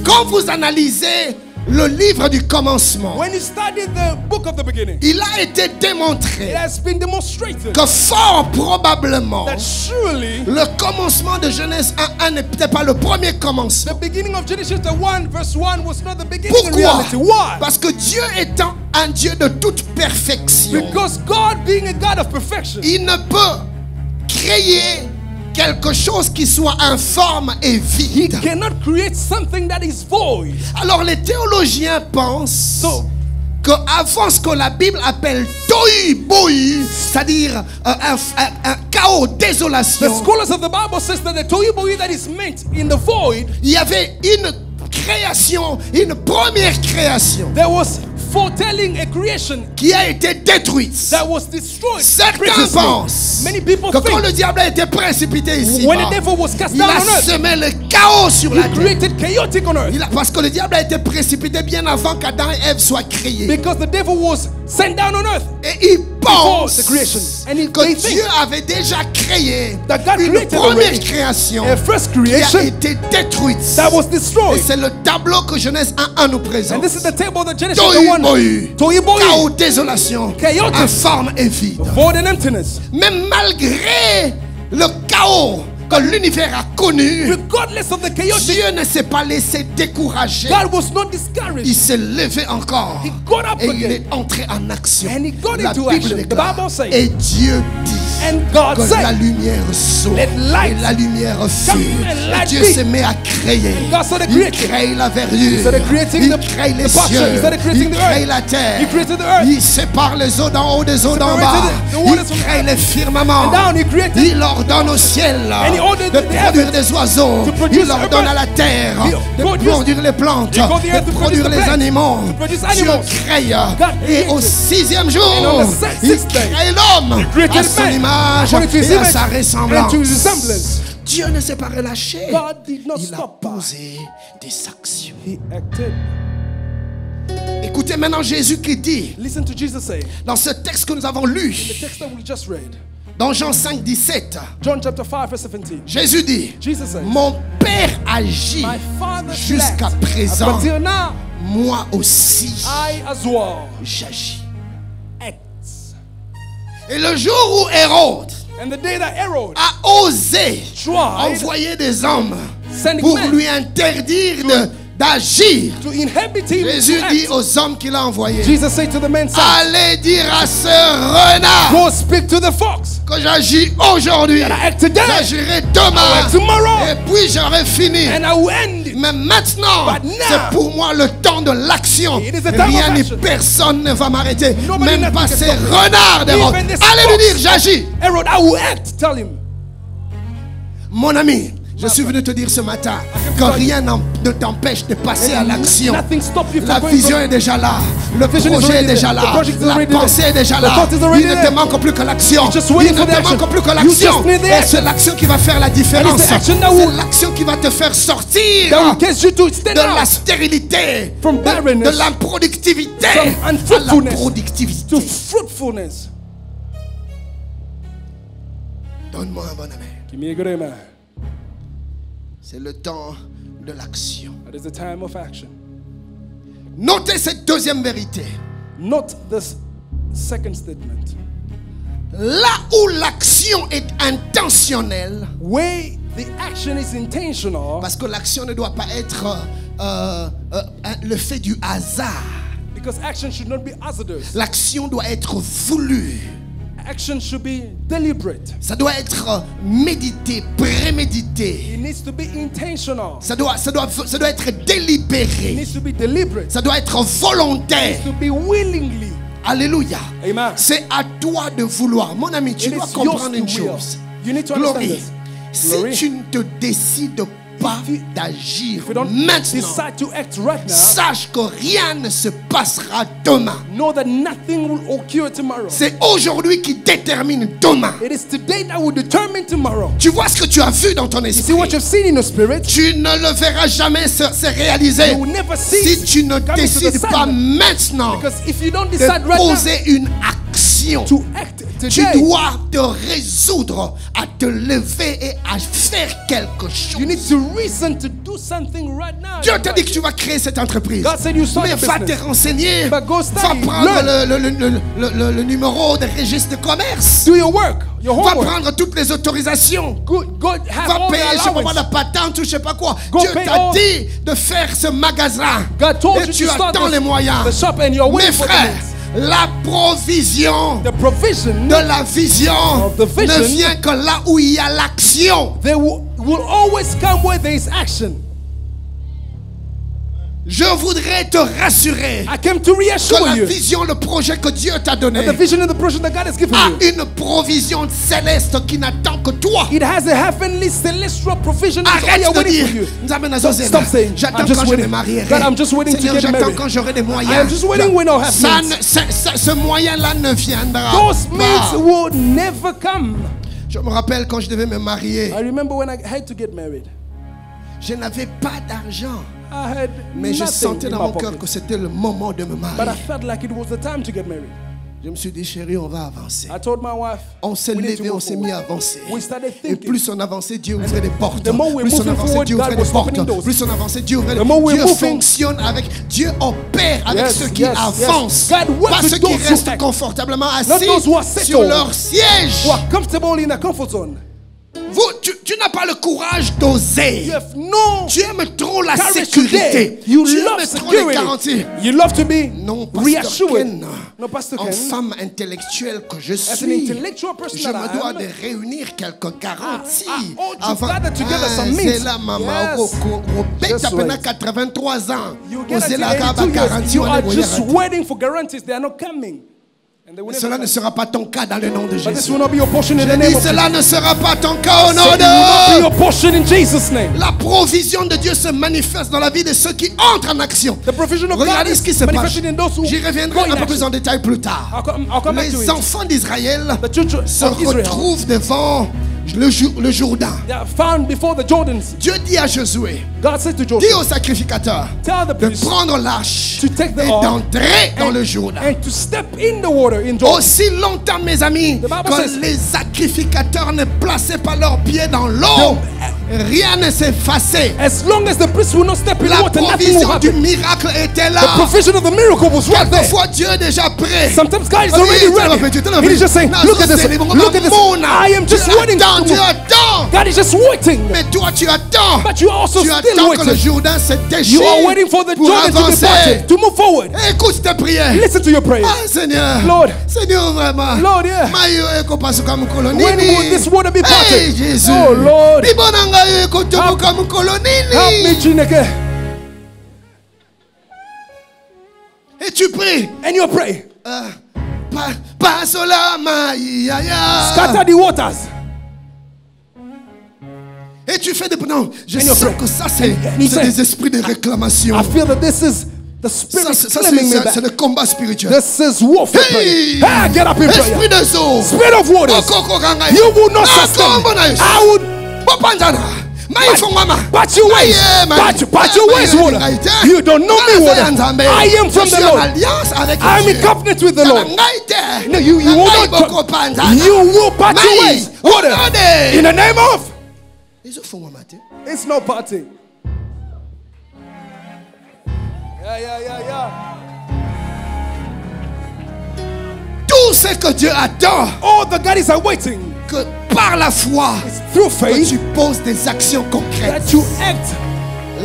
quand vous analysez le livre du commencement, when you study the book of the beginning, il a été démontré it has been demonstrated que fort probablement that surely le commencement de Genèse 1.1 n'était pas le premier commencement. the beginning of Genesis chapter 1 verse 1 was not the beginning in Pourquoi? reality. Why? Parce que Dieu étant un Dieu de toute perfection, Because God being a God of perfection, il ne peut créer quelque chose qui soit informe et He vide. cannot create something that is void. Alors les théologiens pensent So, que avant ce que la Bible appelle tohu bohu, c'est-à-dire un chaos, the désolation, scholars of the Bible says that the tohu bohu that is meant in the void, il y avait une création, une première création there was foretelling a creation qui a été détruite. that was destroyed. Certains previously. pensent Many people que quand think le diable a été précipité ici, when the devil was cast il down a on earth, semé le chaos sur la he terre. created chaotic on earth. Parce que le diable a été précipité bien avant qu'Adam et Ève soient créés. Because the devil was sent down on earth Et il pense the creation. And que they Dieu think avait déjà créé that God une created première already création a first qui a creation été détruite. that was Et destroyed. c'est le tableau que Genèse 1.1 nous présente. And this is the table that Genesis Tohu 1. bohu, Tohu bohu, chaos, désolation, Chaotic. informe et vide. void and emptiness. Mais malgré le chaos que l'univers a connu, Regardless of the chaotic, Dieu ne s'est pas laissé décourager. God was not Il discouraged. s'est levé encore He got up et il again. est entré en action. And he got La into Bible action. The déclare, Bible says, et Dieu dit. And God que said, la lumière soit. let light Et la lumière fut. come and light Et Dieu be. se met à créer. God started Il creating. crée la verdure. started creating Il the crée les posture. He cieux. started creating Il the crée earth. la terre. He created the earth. Il sépare les eaux d'en haut des eaux d'en bas. Separated the Il waters from crée the les firmaments. And down he created. Il ordonne au ciel And he ordered de the produire des oiseaux. to produce Il ordonne a à la terre He de produced- produire les plantes, He called the earth de to produire produce the les plants, animaux. to produce Dieu animals. crée. God Et created. au 6e jour, And on the il sixth day, crée l'homme created à son man image according to his et à image sa and to ressemblance. his resemblance. Dieu ne s'est pas relâché. God did not Il a stop. posé des actions. He acted. Écoutez maintenant Jésus qui dit, Listen to Jesus say, dans ce texte que nous avons lu, the text that we just read, dans Jean 5, 17, John chapter 5 verse 17. Jésus dit, Jesus says, mon Père agit my Father jusqu'à slept. présent, Up until now, moi aussi I as well j'agis. acts. Et le jour où Hérode And the day that Herod a osé tried envoyer des hommes sending pour men lui interdire d'agir, to inhibit him Jésus to dit act, aux hommes qu'il a envoyés, Jesus said to the men, son, allez dire à ce renard go speak to the fox que j'agis aujourd'hui, that I act today, j'agirai I demain, act tomorrow, et puis j'aurai fini. and I will end it. Mais maintenant, But now, c'est pour moi le temps de l'action. It is the time Rien of ni action. personne ne va m'arrêter. Nobody, Même nothing pas can ces stop me. renards d'Hérode. Even this Allez lui fox. dire, j'agis. Herod, I will act. Tell him. Mon ami, je suis venu te dire ce matin que rien ne t'empêche de passer à l'action. Nothing stop you from La going vision from- est déjà là. Le vision is projet est already déjà there. là. The project is La already there. pensée est déjà The là. thought is already Il ne te there. manque plus que l'action. Just Il waiting ne for the te action. manque plus que You l'action. just need the Et action. c'est l'action qui va faire la différence. And it's the action that C'est will- l'action qui va te faire sortir That will get you to stand de la out stérilité, From barrenness. de l'improductivité From à la unfruitfulness. productivité. to fruitfulness. Donne-moi un bon amen. Give me a good amen. C'est le temps de l'action. That is the time of action. Notez cette deuxième vérité. Not this second statement. Là où l'action est intentionnelle, Where the action is intentional, parce que l'action ne doit pas être le fait du hasard. because action should not be hazardous. L'action doit être voulue. Action should be deliberate. Ça doit être médité, prémédité. It needs to be intentional. Ça doit être It délibéré. needs to be deliberate. Ça doit être volontaire. To be willingly. Alléluia. Amen. C'est à toi de vouloir. Mon ami, tu It dois is comprendre yours une to will. chose. You need to understand Glory. this. Si Glory. tu ne te décides pas If you- d'agir If you don't maintenant, decide to act right now, sache que rien ne se passera demain. know that nothing will occur tomorrow. C'est aujourd'hui qui détermine demain. It is today that will determine tomorrow. Tu vois ce que tu as vu dans ton You see esprit. what you've seen in your spirit? Tu ne le verras jamais se réaliser You will never see si tu ne coming to the décides pas sun. maintenant Because if you don't de decide right now poser une action. to act Tu today, dois te résoudre à te lever et à faire quelque chose. you need to reason to do something right now. Dieu t'a dit que tu vas créer cette entreprise. God said you start Mais a va business. te renseigner. But go Va study, prendre learn. le numéro de registre de commerce. Do your work, your Va homework. prendre toutes les autorisations. Go have Va all the payer, je sais pas, allowance. la patente ou je sais pas quoi. Go Dieu pay t'a all. dit de faire ce magasin. God told Et you tu to start attends les the moyens. shop and you're Mes waiting for the frères, means. la provision The provision, de la vision of the vision, ne vient que là où il y a l'action. they will always come where there is action. Je voudrais te rassurer I came to que reassure la you vision, le projet que Dieu t'a donné that the vision and the project that God has given a you, une provision céleste qui n'attend que toi. it has a heavenly celestial provision that's Arrête all de waiting for dire, you. Nzambe na Stop zozela. saying, J'attends I'm just quand je me waiting. marierai. God, I'm just waiting to Seigneur, get j'attends married. quand j'aurai des moyens. I am just waiting when I'll have Ça means. ce moyen-là ne viendra Those pas. means will never come. Je me rappelle quand je devais me marier, I remember when I had to get married. je n'avais pas d'argent. I had Mais je nothing sentais in dans my mon cœur pocket. que c'était le moment de me But I marier. felt like it was the time to get married. Je me suis dit, chérie, on va avancer. I told my wife, On s'est we need to levé, on move s'est mis à forward. avancer. We started Et thinking. plus on avançait, Dieu ouvrait des portes. the more we're Plus on moving avançait, forward, Dieu God ouvrait was des portes. opening doors. Plus on avançait, Dieu ouvrait des The more we're Dieu moving- fonctionne avec, Dieu opère avec Yes, ceux qui yes, avancent. yes. God works Pas with ceux qui those who restent act. confortablement Not assis those who are settled. sur leur siège. Who are comfortable in a comfort zone. Tu n'as pas le courage d'oser. You have no Tu aimes trop la courage sécurité. today. You Tu love aimes trop les security. garanties. You love to be Non, Pasteur reassured. Ken, No, Pastor en Ken, femme intellectuelle que je as an suis, intellectual person je that me I dois am, de réunir quelques garanties I ought to avant. gather together some means. C'est la maman. Yes. Robert Just a peine wait. 83 ans. you get Osez at la rabat 82 years, garantie, you on are est just voyant. waiting for guarantees. They are not coming. And they will Cela never ne come. sera pas ton cas dans le nom de But this Jésus. will not be your portion in the Je name dis, of Jesus. cela ne sera pas ton cas au nom Say it will not be de... your portion in Jesus' name. La provision de Dieu se manifeste dans la vie de ceux qui entrent en action. The provision of God Regardez ce qui is se passe. manifested in those who J'y go reviendrai in un peu plus action. en détail plus tard. I'll come back to Les it. enfants d'Israël The children se of Israel, retrouvent devant le Jourdain. they are found before the Jordans. Dieu dit à Josué, God said to dis Joshua, au sacrificateur tell the de priest prendre l'arche to take the et ark d'entrer dans le Jourdain. and to step in the water in Jordan. Aussi longtemps, mes amis, The Bible que says- les sacrificateurs ne plaçaient pas leurs pieds dans l'eau, rien ne s'effaçait. As long as the priest will not step in La water, nothing will provision du happen. miracle était The là. provision of the miracle was right there. Quelquefois, Dieu est déjà prêt. Sometimes God is Oh, already oui, tu l'as ready. fait, tu l'as He is fait. just saying, Non, look at ça, this. c'est les bons Look at this. Mona. I am just Tu waiting attends, to tu move. attends. God is just waiting. Mais toi, tu attends. But you are also Tu still attends que le waiting. Jourdain se You déchire are waiting for the pour Jordan to be avancer. parted, to move forward. Écoute tes prières. Listen to your prayer. Ah, Seigneur. Lord. Seigneur, vraiment. Lord, yeah. Mayo eko pasuka mukolo When nini? will this water be Hey, parted? Jésus. Oh, Lord. Libona ngayo eko toboka mukolo Help me, nini? Chineke. Et tu pries. And you pray. Pasola maïaya. Scatter the waters. Et tu fais des... Non, je And you sens pray. que ça, c'est And you say, des esprits de réclamation. I feel that this is the Ça, spirit ça, claiming me c'est back. le combat spirituel. This is warfare Hey! prayer. Ah, get up in Esprit prayer. des eaux. Spirit of waters. You will not sustain me. I would. But you ways. But your ways, water. You don't know me, water. I am from the Lord. I am in covenant with the Lord. No, you will not. You will part your ways, water. In the name of. It's no party. Yeah. Tout ce que Dieu attend, All the God is waiting. que par la foi, It's through que faith tu poses des actions concrètes. that you act.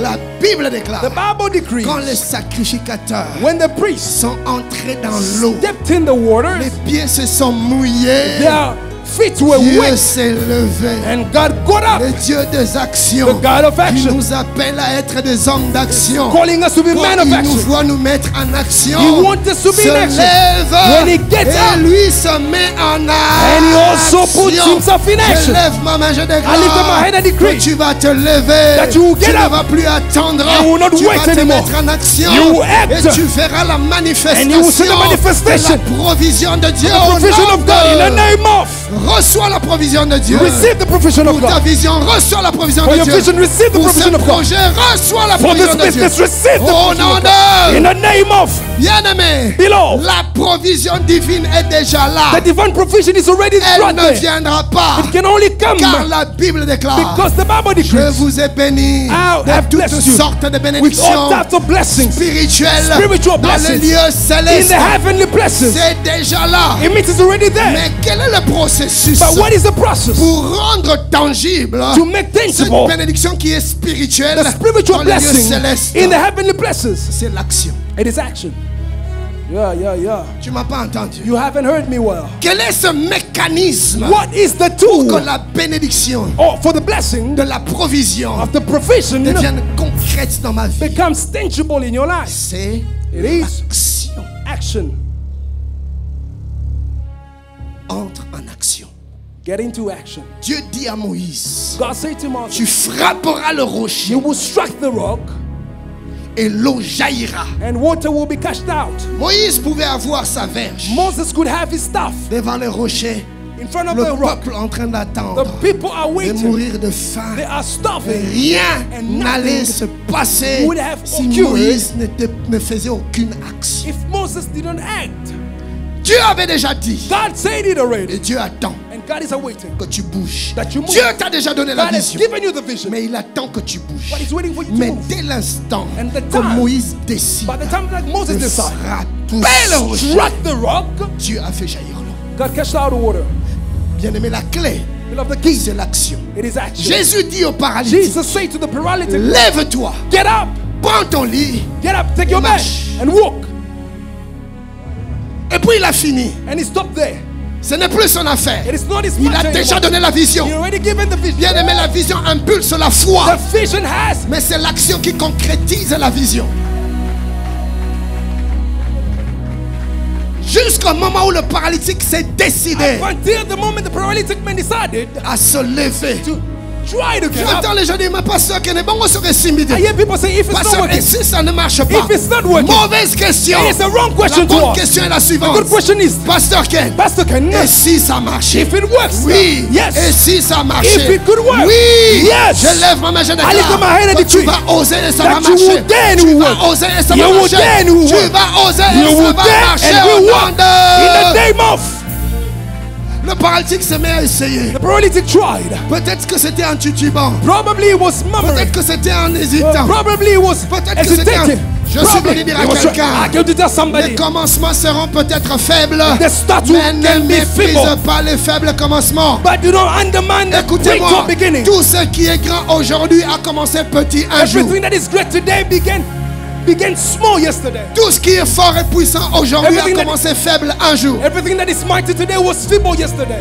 La Bible déclare, The Bible decrees quand les sacrificateurs when the priests sont entrés dans l'eau, stepped in the water, les pieds se sont mouillés, their feet were Dieu wet, s'est levé. and God got up. Le Dieu des actions, The God of qui action, nous appelle à être des hommes d'action. calling us to be Quand men of il nous action. voit nous mettre en action, He wants us to be se in action. lève When he gets et up, lui se met en and he also puts action. himself in Je action. lève ma main, je I lift up my déclare hand and que decree tu vas te lever. that you will Tu get ne up. vas plus attendre. You will not Tu wait vas te anymore. mettre en action. You will act. Et tu verras la And you will see the manifestation manifestation. de la provision de Dieu. The provision of God in the name of. Reçois la provision de Dieu. Receive the provision of Pour ta God. vision, reçois la provision For de your Dieu. vision, receive the Pour ce provision of God. projet, reçois la For this provision de Dieu. business, receive the Au provision nom of God. In de... the name of. Bien-aimé, Beloved. la provision divine est déjà The là. divine provision is already Elle right ne there. viendra pas. It can only come Car la Bible déclare, because the Bible je decrees vous ai béni I de have toutes blessed you sortes de with all bénédictions types of blessings spirituelles spiritual dans les blessings lieux in célestes. the heavenly places. C'est déjà là. It means it's already there. Mais quel est le processus But what is the process pour rendre tangible to make cette tangible bénédiction qui est spirituelle the spiritual dans les lieux blessing célestes? in the heavenly places? C'est l'action. It is action. Yeah. Tu m'as pas entendu. You haven't heard me well. Quel est ce mécanisme What is the pour que tool la bénédiction for the blessing de la provision of the provision devienne concrète dans ma vie? becomes tangible in your life? C'est It is l'action. action. Entre en action. Get into action. Dieu dit à Moïse, God said to Moses, tu frapperas le rocher you will strike the rock et l'eau jaillira. and water will be cashed out. Moïse pouvait avoir sa verge Moses could have his staff devant le rocher. in front of Le the rock. peuple en train The d'attendre people are de waiting. mourir de faim. They are starving. Rien And n'allait nothing se passer would have si occurred Moïse ne faisait aucune action. If Moses didn't act, Dieu avait déjà dit God said it already. et Dieu attend And God is awaiting que tu bouges. that you move. Dieu t'a déjà donné la God has vision, given you the vision. mais il attend que tu bouges. But he's waiting for you to Mais move. dès l'instant And the que time- Moïse décide By the time that Moses de decided frapper le rocher, struck the rock, Dieu a fait jaillir l'eau. God cashed out the water. Bien-aimé, la clé C'est l'action. Jésus dit au paralytique, lève-toi, get up, prends ton lit, get up, take your bed and walk. Et puis il a fini. And he stopped there. Ce n'est plus son affaire. It is not his Il a déjà donné la vision. He already given the vision. Bien aimé, la vision impulse la foi. The vision has. Mais c'est l'action qui concrétise la vision. Jusqu'au moment où le paralytique s'est décidé Until the moment the paralytic man decided à se lever. to try to get up. J'entends les gens dire, mais pasteur, que n'est bon, on serait simidé. I hear people say, if it's not Pasteur, et working, si ça ne marche pas? if it's not working, Mauvaise question. it is a wrong La question to bonne ask. question est la The suivante. good question is, Pasteur Ken, Pastor Ken, et si ça marchait? if it works, Oui. yes. Et si ça marchait? If it could work, oui. yes. Je lève ma main, je I lift up my déclare hand and que tu decree vas oser et ça va that you marcher. will dare and Tu will vas work. oser et ça You va will marcher. dare and will Tu work. vas oser You et ça will va dare marcher and au will nom work. de... In the name of. Le paralytique se met à essayer. The paralytic tried. Peut-être que c'était en titubant. Probably it was murmuring. Peut-être que c'était en hésitant. Probably it was Peut-être que c'était en... hesitating. Je suis venu dire à quelqu'un, I came to tell somebody. les commencements seront peut-être faibles, The start mais ne can be méprise feeble. pas les faibles commencements. But you don't undermine the great Écoutez-moi, beginning. tout ce qui est grand aujourd'hui a commencé petit un jour. Everything that is great today began small yesterday. Tout ce qui est fort et puissant aujourd'hui a Everything that- commencé faible un jour. Everything that is mighty today was feeble yesterday.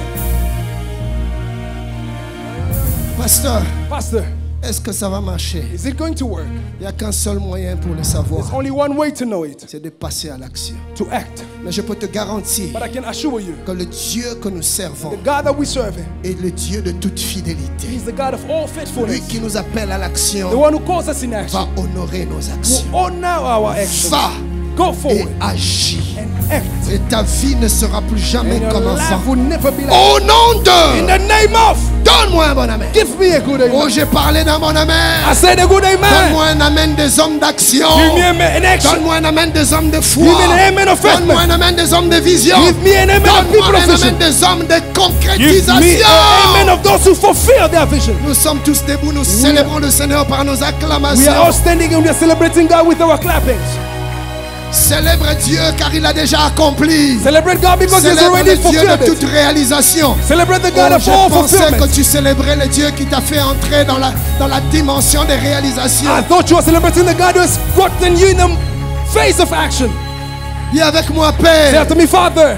Pasteur, Pastor, est-ce que ça va marcher? is it going to work? Il n'y a qu'un seul moyen pour le savoir, There's only one way to know it, c'est de passer à l'action. to act. Mais je peux te garantir But I can assure you, que le Dieu que nous servons the God that we serve est le Dieu de toute fidélité. He's the God of all Lui faithfulness. qui nous appelle à The l'action one who calls us in action va honorer nos will actions. honor our actions. Va Go et forward agis. and act. Et ta vie ne sera plus jamais And your comme life avant. will never be like Au nom In de... the name of, Donne-moi un bon amen. give me a good Oh, amen. j'ai parlé d'un bon amen. I said a good amen. Donne-moi un amen des hommes d'action. Give me an action. Donne-moi un amen des hommes de foi. Give me an amen of faith. Donne-moi un amen des hommes de vision. Give me an amen of Donne-moi people un of vision. amen des hommes de Give me concrétisation. an amen of those who fulfill their vision. Nous sommes tous debout, nous célébrons le Seigneur par nos We are all acclamations. standing and we are celebrating God with our clappings. Célèbre Dieu car il a déjà accompli. Celebrate God because He has Célèbre already le Dieu fulfilled de toute it. réalisation. Celebrate the Oh, God of je all pensais que fulfillment. tu célébrais le Dieu qui t'a fait entrer dans la dimension des réalisations. I thought you were celebrating the God who has gotten you in the face of action. Dis avec moi, Say Père, after me, Father,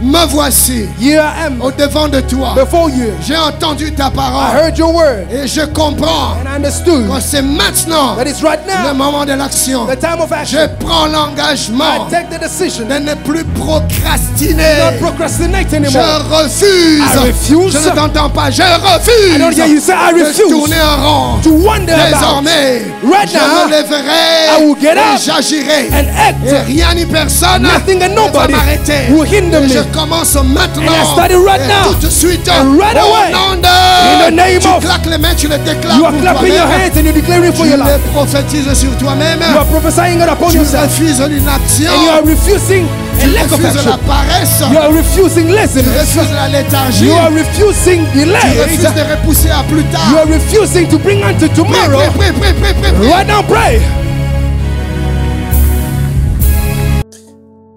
me voici here I am au devant de toi. before you. J'ai entendu ta I parole heard your word et je comprends and I understood que c'est maintenant that it's right le now, moment de l'action. the time of Je action. prends l'engagement I take the decision de ne plus not procrastiner. procrastinate Je anymore. refuse. I refuse. Je ne t'entends pas. Je I don't hear you refuse say I de refuse tourner en rond. to wonder about Désormais, Right je now, me lèverai I will get et up j'agirai. and act. Et rien ni personne Nothing and ne va nobody m'arrêter. will hinder Et je me. commence maintenant. And I start it right Et now. tout de suite. And right away. Au nom de... In the name tu of- claques les mains, tu le déclares You are pour clapping your toi-même. hands and you're declaring for Tu your le life. prophétises sur toi-même. You are prophesying it upon Tu yourself. refuses l'inaction. And you are refusing a Tu lack of refuses la action. paresse. You are refusing Tu laziness. refuses la léthargie. You are refusing Tu delay. refuses de repousser à plus tard. You are refusing to bring unto Prie, tomorrow. prie, prie, prie, prie, prie. Right now, pray.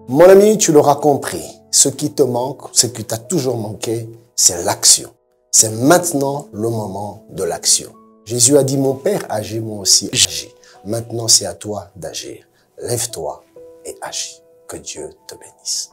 Mon ami, tu l'auras compris. Ce qui te manque, ce qui t'a toujours manqué, c'est l'action. C'est maintenant le moment de l'action. Jésus a dit, mon Père agit, moi aussi agis. Maintenant, c'est à toi d'agir. Lève-toi et agis. Que Dieu te bénisse.